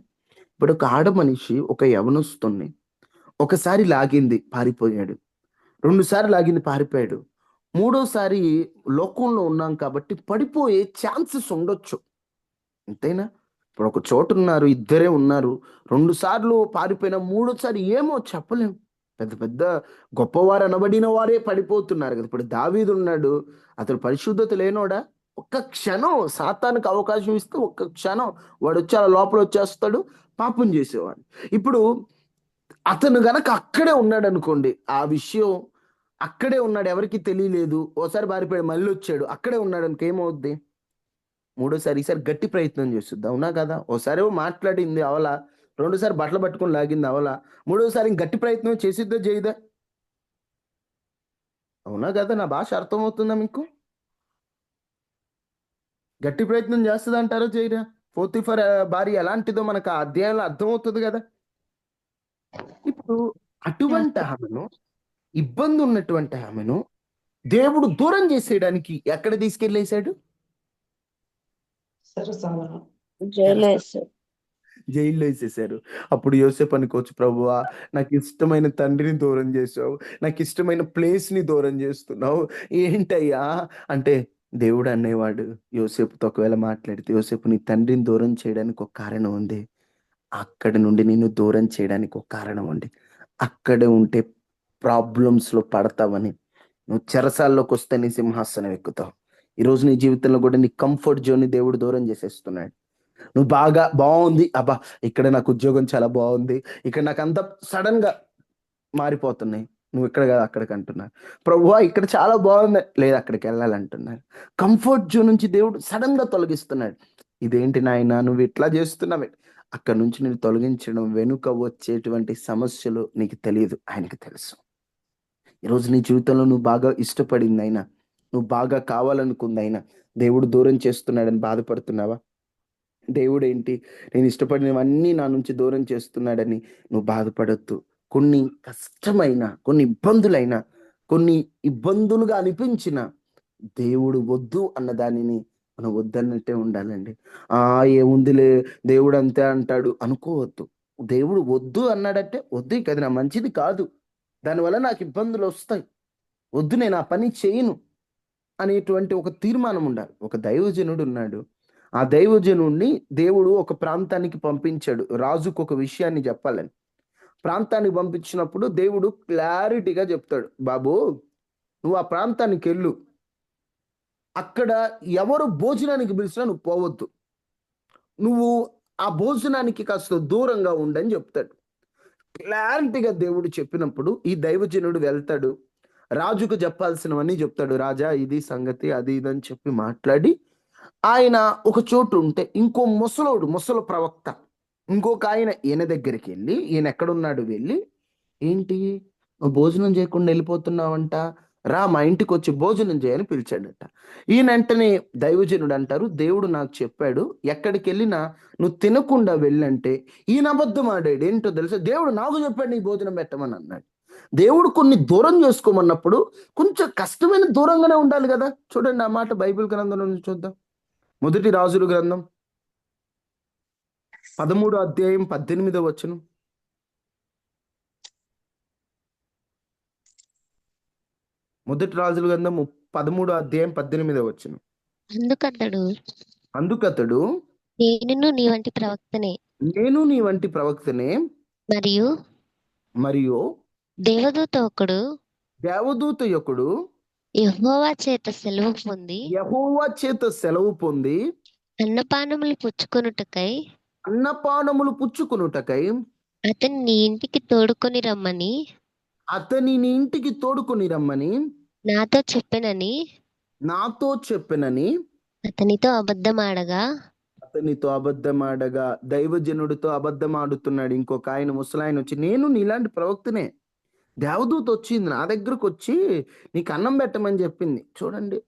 ఇప్పుడు ఒక ఆడ మనిషి ఒక యవనస్తుడిని ఒకసారి లాగింది పారిపోయాడు. 2 సార్లు లాగింది పారిపోయాడు. మూడోసారి లోకంలో ఉన్నాం కాబట్టి పడిపోయే ఛాన్సెస్ ఉండొచ్చు. అంతేనా? ఇప్పుడు ఒక చోటున్నారు, ఇద్దరే ఉన్నారు. 2 సార్లు పారిపోయినా మూడోసారి ఏమో చెప్పలేం. పెద్ద పెద్ద గొప్పవారు అనబడిన వారే పడిపోతున్నారు గదా! ఇప్పుడు దావీదున్నాడు. అతడు పరిశుద్ధత లేనోడా? ఒక్క క్షణం సాతానుకు అవకాశం ఇస్తే ఒక్క క్షణం వాడొచ్చి అలా లోపలొచ్చేస్తాడు. పాపం చేసేవాడు. ఇప్పుడు అతను గనక అక్కడే ఉన్నాడనుకోండి, ఆ విషయం అక్కడే ఉన్నాడు, ఎవరికీ తెలియలేదు. ఓసారి పారిపోయాడు, మళ్ళొచ్చాడు. అక్కడే ఉన్నాడనుకో ఏమవుద్ది? మూడోసారి ఈసారి గట్టి ప్రయత్నం చేస్తుద్ది. అవునా కదా? ఓసారేమో మాట్లాడింది అవల. రెండోసారి బట్టలు పట్టుకొని లాగింది అవల. మూడోసారి గట్టి ప్రయత్నం చేసిద్దా? చేయదా? అవునా కదా? నా భాష అర్థమవుతుందా మీకు? గట్టి ప్రయత్నం చేస్తుంది అంటారో చేయరా? పోతిఫర్ భార్య ఎలాంటిదో మనకు ఆ అధ్యాయంలో అర్థమవుతుంది కదా. ఇప్పుడు అటువంటి ఆమెను, ఇబ్బంది ఉన్నటువంటి ఆమెను దేవుడు దూరం చేసేయడానికి ఎక్కడ తీసుకెళ్ళేశాడు?
జైలు వేశారు.
జైల్లో వేసేసారు. అప్పుడు యోసేపు అనుకోవచ్చు, ప్రభువా నాకు ఇష్టమైన తండ్రిని దూరం చేసావు, నాకు ఇష్టమైన ప్లేస్ని దూరం చేస్తున్నావు, ఏంటయ్యా అంటే దేవుడు అనేవాడు యోసేపుతో ఒకవేళ మాట్లాడితే, యోసేపు నీ తండ్రిని దూరం చేయడానికి ఒక కారణం ఉంది, అక్కడి నుండి నిన్ను దూరం చేయడానికి ఒక కారణం ఉంది, అక్కడే ఉంటే ప్రాబ్లమ్స్లో పడతావని, నువ్వు చెరసాల్లోకి వస్తే నీ సింహాసనం ఎక్కుతావు. ఈరోజు నీ జీవితంలో కూడా నీ కంఫర్ట్ జోన్ని దేవుడు దూరం చేసేస్తున్నాడు. నువ్వు బాగా బాగుంది, అబ్బా ఇక్కడ నాకు ఉద్యోగం చాలా బాగుంది, ఇక్కడ నాకు అంత సడన్ గా మారిపోతున్నాయి, నువ్వు ఇక్కడ కాదు అక్కడికి అంటున్నారు. ప్రభువా ఇక్కడ చాలా బాగుంది, లేదు అక్కడికి వెళ్ళాలంటున్నారు. కంఫర్ట్ జోన్ నుంచి దేవుడు సడన్ గా తొలగిస్తున్నాడు. ఇదేంటి నాయన నువ్వు ఇట్లా చేస్తున్నావు? అక్కడ నుంచి నేను తొలగించడం వెనుక వచ్చేటువంటి సమస్యలు నీకు తెలియదు, ఆయనకి తెలుసు. ఈరోజు నీ జీవితంలో నువ్వు బాగా ఇష్టపడింది అయినా, నువ్వు బాగా కావాలనుకుంది అయినా దేవుడు దూరం చేస్తున్నాడని బాధపడుతున్నావా? దేవుడు ఏంటి నేను ఇష్టపడినవన్నీ నా నుంచి దూరం చేస్తున్నాడని నువ్వు బాధపడద్దు. కొన్ని కష్టమైన, కొన్ని ఇబ్బందులైనా, కొన్ని ఇబ్బందులుగా అనిపించిన దేవుడు వద్దు అన్న దానిని మనం వద్దన్నట్టే ఉండాలండి. ఏముందిలే దేవుడు అంతే అంటాడు అనుకోవద్దు. దేవుడు వద్దు అన్నాడంటే వద్దు, కదా నా మంచిది కాదు, దానివల్ల నాకు ఇబ్బందులు వస్తాయి, వద్దు నేను ఆ పని చేయను అనేటువంటి ఒక తీర్మానం ఉండాలి. ఒక దైవజనుడు ఉన్నాడు. ఆ దైవజనుడిని దేవుడు ఒక ప్రాంతానికి పంపించాడు, రాజుకు ఒక విషయాన్ని చెప్పాలని. ప్రాంతానికి పంపించినప్పుడు దేవుడు క్లారిటీగా చెప్తాడు, బాబు నువ్వు ఆ ప్రాంతానికి వెళ్ళు, అక్కడ ఎవరు భోజనానికి పిలిచినా నువ్వు పోవద్దు, నువ్వు ఆ భోజనానికి కాస్త దూరంగా ఉండని చెప్తాడు. క్లారిటీగా దేవుడు చెప్పినప్పుడు ఈ దైవజనుడు వెళ్తాడు, రాజుకు చెప్పాల్సినవన్నీ చెప్తాడు. రాజా ఇది సంగతి, అది ఇదని చెప్పి మాట్లాడి ఆయన ఒక చోటు ఉంటే ఇంకో ముసల ప్రవక్త ఇంకొక ఆయన ఈయన దగ్గరికి వెళ్ళి, ఈయన ఎక్కడున్నాడు వెళ్ళి, ఏంటి నువ్వు భోజనం చేయకుండా వెళ్ళిపోతున్నావంట, రా మా ఇంటికి వచ్చి భోజనం చేయని పిలిచాడట. ఈయన వెంటనే దైవజనుడు అంటారు, దేవుడు నాకు చెప్పాడు ఎక్కడికి వెళ్ళినా నువ్వు తినకుండా వెళ్ళంటే, ఈయన అబద్ధం ఆడాడు. ఏంటో తెలుసా, దేవుడు నాకు చెప్పాడు నీ భోజనం పెట్టమని అన్నాడు. దేవుడు కొన్ని దూరం చేసుకోమన్నప్పుడు కొంచెం కష్టమైన దూరంగానే ఉండాలి కదా. చూడండి ఆ మాట బైబిల్ గ్రంథంలో నుంచి చూద్దాం. మొదటి రాజుల గ్రంథం 13వ అధ్యాయం 18వ వచనం. మొదటి రాజుల గ్రంథం 13వ అధ్యాయం 18వ వచనం. అందుకతడు
నేను నీ వంటి ప్రవక్తనే
మరియు
దేవదూత
ఒకడు
యెహోవా చేత
సెలవు పొంది
అన్నపానములు
పుచ్చుకొనుటకై
అతని నీ ఇంటికి తోడుకొని రమ్మని నాతో చెప్పెనని అతనితో
అబద్ధమాడగా దైవజనుడితో అబద్ధమాడుతున్నాడు. ఇంకొక ఆయన ముసలాయన వచ్చి, నేను నీలాంటి ప్రవక్తనే, దేవదూత వచ్చింది నా దగ్గరకు వచ్చి నీకు అన్నం పెట్టమని చెప్పింది. చూడండి,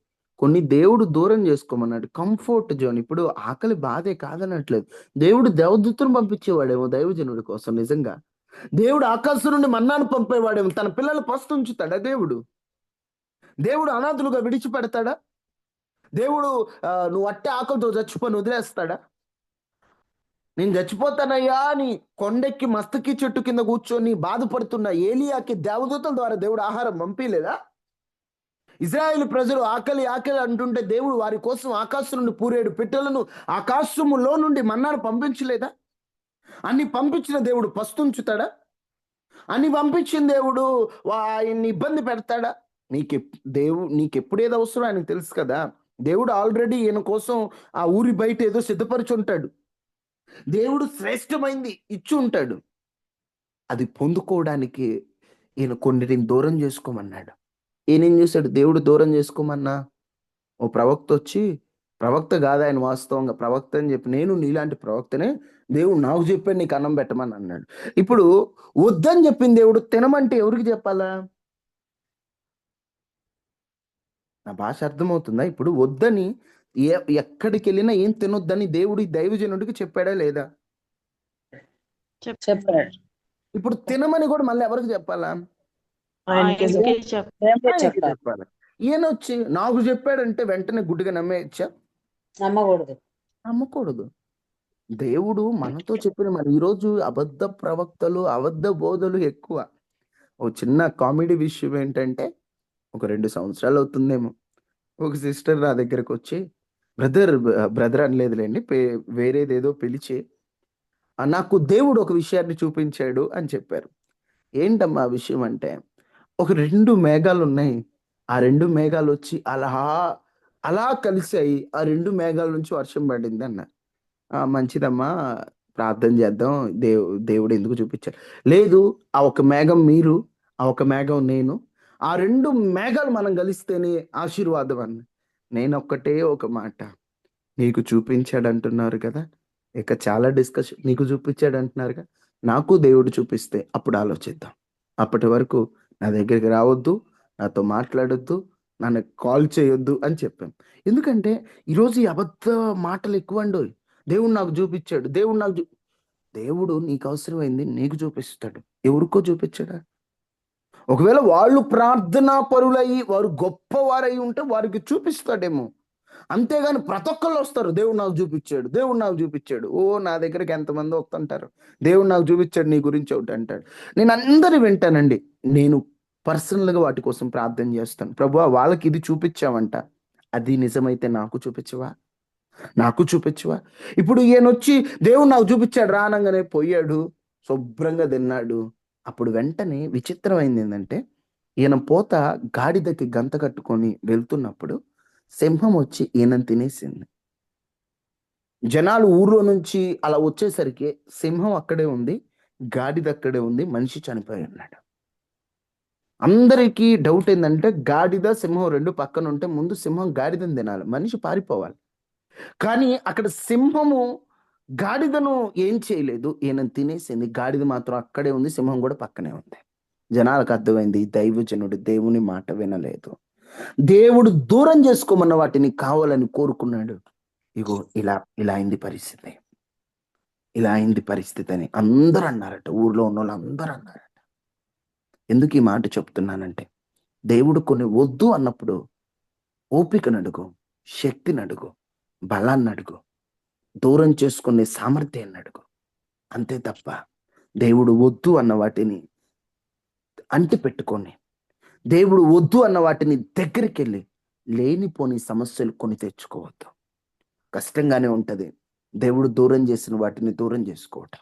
కొన్ని దేవుడు దూరం చేసుకోమన్నాడు. Comfort zone. ఇప్పుడు ఆకలి బాధే కాదనట్లేదు, దేవుడు దేవదూతను పంపించేవాడేమో దైవజనుడి కోసం. నిజంగా దేవుడు ఆకాశం నుండి మన్నాను పంపేవాడేమో. తన పిల్లలు పస్తు ఉంచుతాడా దేవుడు అనాథులుగా విడిచిపెడతాడా దేవుడు? నువ్వు అట్టే ఆకలితో చచ్చిపోని వదిలేస్తాడా? నేను చచ్చిపోతానయ్యా అని కొండెక్కి మస్తకి చెట్టు కింద కూర్చొని బాధపడుతున్న ఏలియాకి దేవదూతల ద్వారా దేవుడు ఆహారం పంపిలేదా? ఇజ్రాయేల్ ప్రజలు ఆకలి అంటుంటే దేవుడు వారి కోసం ఆకాశం నుండి పూరేడు పిట్టలను, ఆకాశములో నుండి మన్నాను పంపించలేదా? అన్ని పంపించిన దేవుడు పస్తుంచుతాడా? అన్ని పంపించిన దేవుడు ఆయన్ని ఇబ్బంది పెడతాడా? నీకెప్పుడు ఏదో అవసరం ఆయనకు తెలుసు కదా. దేవుడు ఆల్రెడీ ఈయన కోసం ఆ ఊరి బయట ఏదో సిద్ధపరిచి ఉంటాడు. దేవుడు శ్రేష్టమైంది ఇచ్చి ఉంటాడు. అది పొందుకోవడానికి ఈయన కొన్నిటిని దూరం చేసుకోమన్నాడు. ఈయనేం చేశాడు? దేవుడు దూరం చేసుకోమన్నా ఓ ప్రవక్త వచ్చి, ప్రవక్త కాదు ఆయన, వాస్తవంగా ప్రవక్త అని చెప్పి, నేను నీలాంటి ప్రవక్తనే, దేవుడు నాకు చెప్పాడు నీకు అన్నం పెట్టమని అన్నాడు. ఇప్పుడు వద్దని చెప్పింది దేవుడు తినమంటే ఎవరికి చెప్పాలా? నా భాష అర్థమవుతుందా? ఇప్పుడు వద్దని ఏ ఎక్కడికి వెళ్ళినా ఏం తినొద్దని దేవుడు ఈ దైవజనుడికి చెప్పాడా లేదా?
చెప్పాడు.
ఇప్పుడు తినమని కూడా మళ్ళీ ఎవరికి చెప్పాలా?
ఆయనకే
ఆయనకే చెప్ప
దేవుడే
ఆయనకి
చెప్పాలి.
చెప్పాలి. ఈయన వచ్చి నాకు చెప్పాడంటే వెంటనే గుడ్డిగా నమ్మేయచ్చా?
నమ్మకూడదు.
నమ్మకూడదు. దేవుడు మనతో చెప్పిన మరి ఈరోజు అబద్ధ ప్రవక్తలు, అబద్ధ బోధలు ఎక్కువ. ఓ చిన్న కామెడీ విషయం ఏంటంటే, ఒక 2 సంవత్సరాలు అవుతుందేమో, ఒక సిస్టర్ నా దగ్గరకు వచ్చి, బ్రదర్ అనలేదులేండి, వేరేదేదో పిలిచి, నాకు దేవుడు ఒక విషయాన్ని చూపించాడు అని చెప్పారు. ఏంటమ్మా ఆ విషయం అంటే, ఒక 2 మేఘాలున్నాయి. ఆ 2 మేఘాలొచ్చి అలా, అలా కలిసాయి. ఆ 2 మేఘాల నుంచి వర్షం పడిందన్నారు. మంచిదమ్మా, ప్రార్థన చేద్దాం. దేవుడు ఎందుకు చూపించాడు? లేదు, ఆ ఒక మేఘం మీరు, ఆ ఒక మేఘం నేను. ఆ 2 మేఘాలు మనం కలిస్తేనే ఆశీర్వాదం అన్న. నేనొక్కటే ఒక మాట, నీకు చూపించాడంటున్నారు కదా! ఇక చాలా డిస్కషన్. నీకు చూపించాడంటున్నారుగా, నాకు దేవుడు చూపిస్తే అప్పుడు ఆలోచిద్దాం. అప్పటి వరకు నా దగ్గరికి రావద్దు, నాతో మాట్లాడొద్దు, నన్ను కాల్ చేయొద్దు అని చెప్పాం. ఎందుకంటే ఈరోజు ఈ అబద్ధ మాటలు ఎక్కువండోయ్. దేవుడు నాకు చూపిచ్చాడు. దేవుడు నీకు అవసరమైంది నీకు చూపిస్తాడు. ఎవరికో చూపిచ్చడా? ఒకవేళ వాళ్ళు ప్రార్థనా పరులయ్యి, వారు గొప్పవారై ఉంటే వారికి చూపిస్తాడేమో. అంతేగాని ప్రతి ఒక్కళ్ళు వస్తారు, దేవుడు నాకు చూపిచ్చాడు, దేవుడు నాకు చూపిచ్చాడు. నా దగ్గరికి ఎంతమంది వస్తుంటారు. దేవుడు నాకు చూపిచ్చాడు నీ గురించి ఒకటి అంటాడు. నేను అందరి వింటానండి. నేను పర్సనల్‌గా వాటి కోసం ప్రార్థన చేస్తాను. ప్రభువా, వాళ్ళకి ఇది చూపిచ్చావంట. అది నిజమైతే నాకు చూపిచ్చవా? నాకు చూపించవా? ఇప్పుడు ఈయనొచ్చి దేవుడు నాకు చూపించాడు రా అనంగానే పోయాడు. శుభ్రంగా తిన్నాడు. అప్పుడు వెంటనే విచిత్రమైంది ఏందంటే, ఈయన పోత గాడిదకి గంత కట్టుకొని వెళ్తున్నప్పుడు సింహం వచ్చి ఈయనని తినేసింది. జనాలు ఊర్లో నుంచి అలా వచ్చేసరికి సింహం అక్కడే ఉంది, గాడిద అక్కడే ఉంది, మనిషి చనిపోయి ఉన్నాడు. అందరికీ డౌట్ ఏందంటే, గాడిద, సింహం 2 పక్కన ఉంటే ముందు సింహం గాడిదని తినాలి, మనిషి పారిపోవాలి. కానీ అక్కడ సింహము గాడిదను ఏం చేయలేదు, ఈయనను తినేసింది. గాడిద మాత్రం అక్కడే ఉంది, సింహం కూడా పక్కనే ఉంది. జనాలకు అర్థమైంది, ఈ దైవజనుడు దేవుని మాట వినలేదు. దేవుడు దూరం చేసుకోమన్న వాటిని కావాలని కోరుకున్నాడు. ఇగో ఇలా ఇలా అయింది పరిస్థితి, ఇలా అయింది పరిస్థితి అని అందరూ అన్నారట. ఊర్లో ఉన్న వాళ్ళు అందరూ అన్నారట. ఎందుకు ఈ మాట చెప్తున్నానంటే, దేవుడు కొన్ని వద్దు అన్నప్పుడు ఓపికను అడుగు, శక్తిని అడుగు, బలాన్ని అడుగు, దూరం చేసుకునే సామర్థ్యాన్ని అడుగు. అంతే తప్ప దేవుడు వద్దు అన్న వాటిని అంటి పెట్టుకొని, దేవుడు వద్దు అన్న వాటిని దగ్గరికి వెళ్ళి లేనిపోని సమస్యలు కొని తెచ్చుకోవద్దు. కష్టంగానే ఉంటది దేవుడు దూరం చేసిన వాటిని దూరం చేసుకోవటం.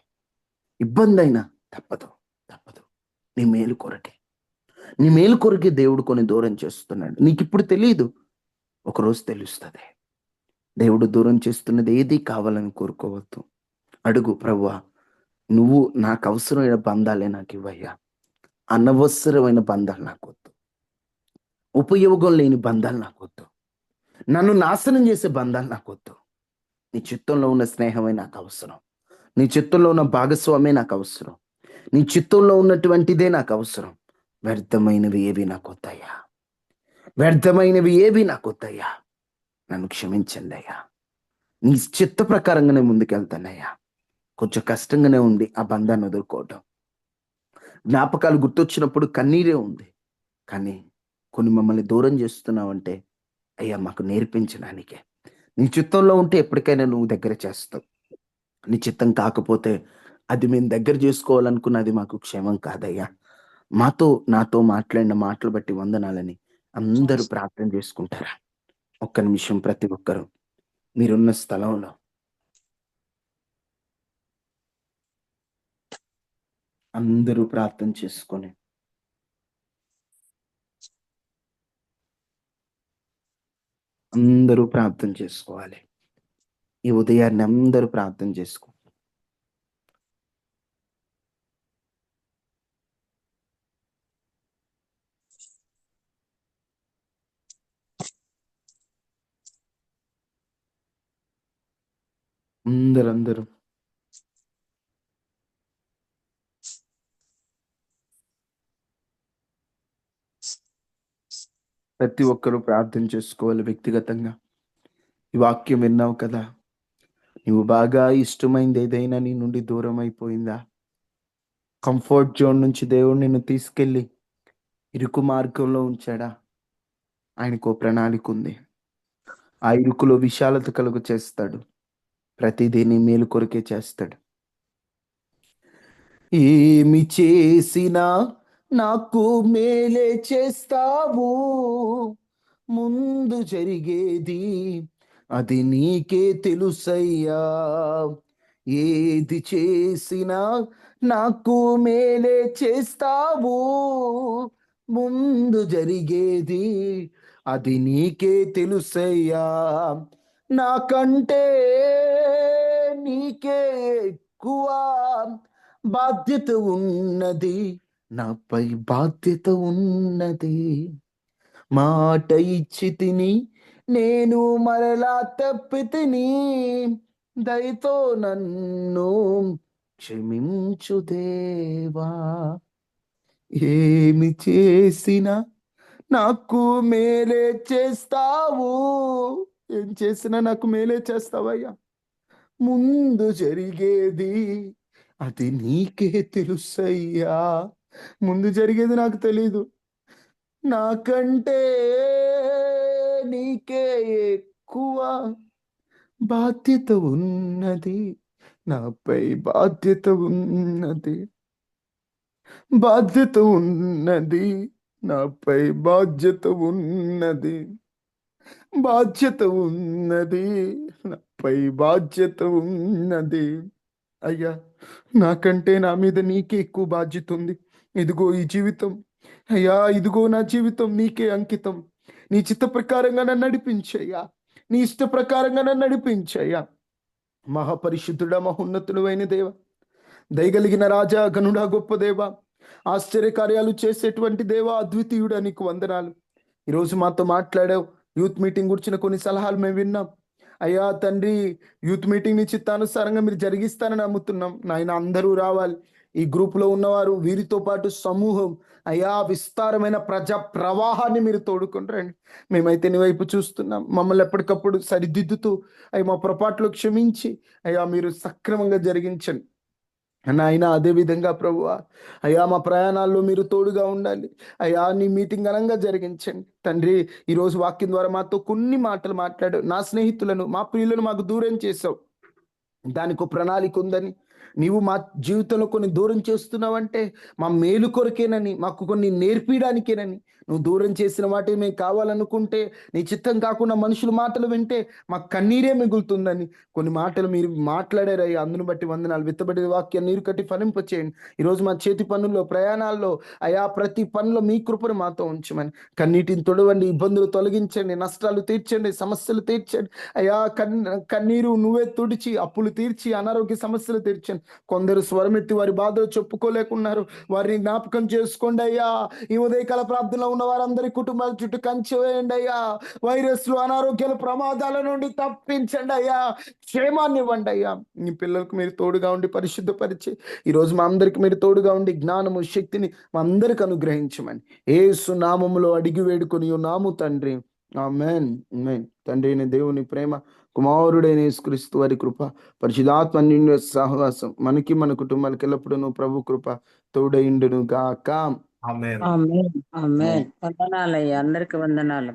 ఇబ్బంది అయినా తప్పదు, తప్పదు. నీ మేలు కొరకే, నీ మేలు కొరకే దేవుడు కొన్ని దూరం చేస్తున్నాడు. నీకు ఇప్పుడు తెలియదు, ఒకరోజు తెలుస్తుంది. దేవుడు దూరం చేస్తున్నది ఏది కావాలని కోరుకోవద్దు. అడుగు, ప్రభువా, నువ్వు నాకు అవసరమైన బంధాలే నాకు ఇవ్వయ్యా. అనవసరమైన బంధాలు నాకొద్దు, ఉపయోగం లేని బంధాలు నాకొద్దు, నన్ను నాశనం చేసే బంధాలు నాకొద్దు. నీ చిత్తంలో ఉన్న స్నేహమే నాకు అవసరం, నీ చిత్తంలో ఉన్న భాగస్వామే నాకు అవసరం, నీ చిత్తంలో ఉన్నటువంటిదే నాకు అవసరం. వ్యర్థమైనవి ఏవి నాకొద్దయ్యా, వ్యర్థమైనవి ఏవి నాకొద్దయ్యా. నన్ను క్షమించండి అయ్యా. నీ చిత్త ప్రకారంగానే ముందుకెళ్తానయ్యా. కొంచెం కష్టంగానే ఉంది ఆ బంధాన్ని వదులుకోవటం. జ్ఞాపకాలు గుర్తొచ్చినప్పుడు కన్నీరే ఉంది. కానీ కొన్ని మమ్మల్ని దూరం చేస్తున్నావంటే, అయ్యా మాకు నేర్పించడానికే. నీ చిత్తంలో ఉంటే ఎప్పటికైనా నువ్వు దగ్గర చేస్తావు. నీ చిత్తం కాకపోతే అది మేము దగ్గర చేసుకోవాలనుకున్నది మాకు క్షేమం కాదయ్యా. నాతో మాట్లాడిన మాటలు బట్టి వందనాలని అందరూ ప్రార్థన చేసుకుంటారా? ఒక్క నిమిషం ప్రతి ఒక్కరు మీరున్న స్థలంలో అందరూ ప్రార్థన చేసుకొని అందరూ ప్రార్థన చేసుకోవాలి. ఈ ఉదయాన్ని అందరూ ప్రార్థన చేసుకో. అందరూ ప్రతి ఒక్కరూ ప్రార్థన చేసుకోవాలి వ్యక్తిగతంగా. ఈ వాక్యం విన్నావు కదా, నువ్వు బాగా ఇష్టమైంది ఏదైనా నీ నుండి దూరం అయిపోయిందా? కంఫర్ట్ జోన్ నుంచి దేవుడు నిన్ను తీసుకెళ్ళి ఇరుకు మార్గంలో ఉంచాడా? ఆయనకు ఓ ప్రణాళిక ఉంది. ఆ ఇరుకులో విశాలత కలుగు చేస్తాడు. ప్రతిదీ నీ మేలు కొరకే చేస్తాడు. ఏమి చేసినా నాకు మేలే చేస్తావు, ముందు జరిగేది అది నీకే తెలుసయ్యా. ఏది చేసినా నాకు మేలే చేస్తావు, ముందు జరిగేది అది నీకే తెలుసయ్యా. నాకంటే నీకే ఎక్కువ బాధ్యత ఉన్నది, నాపై బాధ్యత ఉన్నది. మాట ఇచ్చి తిని నేను మరలా తప్పితిని, దయతో నన్ను క్షమించు దేవా. ఏమి చేసినా నాకు మేలే చేస్తావు, ఏం చేసినా నాకు మేలే చేస్తావయ్యా. ముందు జరిగేది అది నీకే తెలుసయ్యా. ముందు జరిగేది నాకు తెలీదు, నాకంటే నీకే ఎక్కువ బాధ్యత ఉన్నది, నాపై బాధ్యత ఉన్నది. బాధ్యత ఉన్నది, నాపై బాధ్యత ఉన్నది. బాధ్యత ఉన్నది, నాపై బాధ్యత ఉన్నది. అయ్యా, నాకంటే నా మీద నీకే ఎక్కువ బాధ్యత ఉంది. ఇదిగో ఈ జీవితం అయ్యా, ఇదిగో నా జీవితం నీకే అంకితం. నీ చిత్త ప్రకారంగా నన్ను నడిపించయ్యా, నీ ఇష్ట ప్రకారంగా నన్ను నడిపించయ్యా. మహాపరిశుద్ధుడా, మహోన్నతుడు అయిన దేవ, దయగలిగిన రాజా, గనుడా, గొప్ప దేవ, ఆశ్చర్య కార్యాలు చేసేటువంటి దేవ, అద్వితీయుడా, నీకు వందనాలు. ఈరోజు మాతో మాట్లాడావు. యూత్ మీటింగ్ గురించిన కొన్ని సలహాలు మేము విన్నాం. అయ్యా తండ్రి, యూత్ మీటింగ్ ని చిత్తానుసారంగా మీరు జరిగిస్తానని నమ్ముతున్నాం. నాయన, అందరూ రావాలి. ఈ గ్రూపులో ఉన్నవారు, వీరితో పాటు సమూహం, అయ్యా విస్తారమైన ప్రజా ప్రవాహాన్ని మీరు తోడుకొని రండి. మేమైతే నీ వైపు చూస్తున్నాం. మమ్మల్ని ఎప్పటికప్పుడు సరిదిద్దుతూ అయ్యా మా పొరపాట్లు క్షమించి అయ్యా మీరు సక్రమంగా జరిగించండి నాయన. అదే విధంగా ప్రభువా, అయ్యా మా ప్రయాణాల్లో మీరు తోడుగా ఉండాలి. అయ్యా నీ మీటింగ్ ఘనంగా జరిగించండి తండ్రి. ఈరోజు వాక్యం ద్వారా మాతో కొన్ని మాటలు మాట్లాడావు. నా స్నేహితులను, మా ప్రియులను మాకు దూరం చేసావు. దానికి ఒక ప్రణాళిక ఉందని, నీవు మా జీవితంలో కొన్ని దూరం చేస్తున్నావంటే మా మేలు కొరకేనని, మాకు కొన్ని నేర్పించడానికేనని. నువ్వు దూరం చేసిన వాటి మేము కావాలనుకుంటే, నీ చిత్తం కాకుండా మనుషుల మాటలు వింటే మా కన్నీరే మిగులుతుందని కొన్ని మాటలు మీరు మాట్లాడారయ్యా. అందును బట్టి వందనాలు. విత్తబడి వాక్యాన్ని నీరు కట్టి ఫలింపచేయండి. ఈరోజు మా చేతి పనుల్లో, ప్రయాణాల్లో అయా ప్రతి పనిలో మీ కృపను మాతో ఉంచమని, కన్నీటిని తొడవండి, ఇబ్బందులు తొలగించండి, నష్టాలు తీర్చండి, సమస్యలు తీర్చండి అయా. కన్నీరు నువ్వే తుడిచి, అప్పులు తీర్చి, అనారోగ్య సమస్యలు తీర్చండి. కొందరు స్వరమెత్తి వారి బాధలు చెప్పుకోలేకున్నారు, వారిని జ్ఞాపకం చేసుకోండి అయ్యా. ఈ ఉదయకాల ప్రార్థనలో ఉన్న వారందరి కుటుంబాల చుట్టూ కంచె వేయండి అయ్యా. వైరస్లు, అనారోగ్యాల, ప్రమాదాల నుండి తప్పించండి అయ్యా. క్షేమాన్ని ఇవ్వండి అయ్యా. మీ పిల్లలకు మీరు తోడుగా ఉండి పరిశుద్ధపరిచి, ఈరోజు మా అందరికి మీరు తోడుగా ఉండి జ్ఞానము, శక్తిని మా అందరికి అనుగ్రహించమని యేసు నామములో అడిగి వేడుకొని ఉన్నాము తండ్రి. ఆమేన్. ఆమేన్. తండ్రి అయిన దేవుని ప్రేమ, కుమారుడైన యేసుక్రీస్తు వారి కృప, పరిశుద్ధాత్మ అన్యోన్య సహవాసం మనకి మన కుటుంబాలకు ఎల్లప్పుడూ ప్రభు కృప తోడైండును గాక.
ఆమేన్.
ఆమేన్. ఆమేన్. వందనాలయ్యా, అందరికి వందనాలు.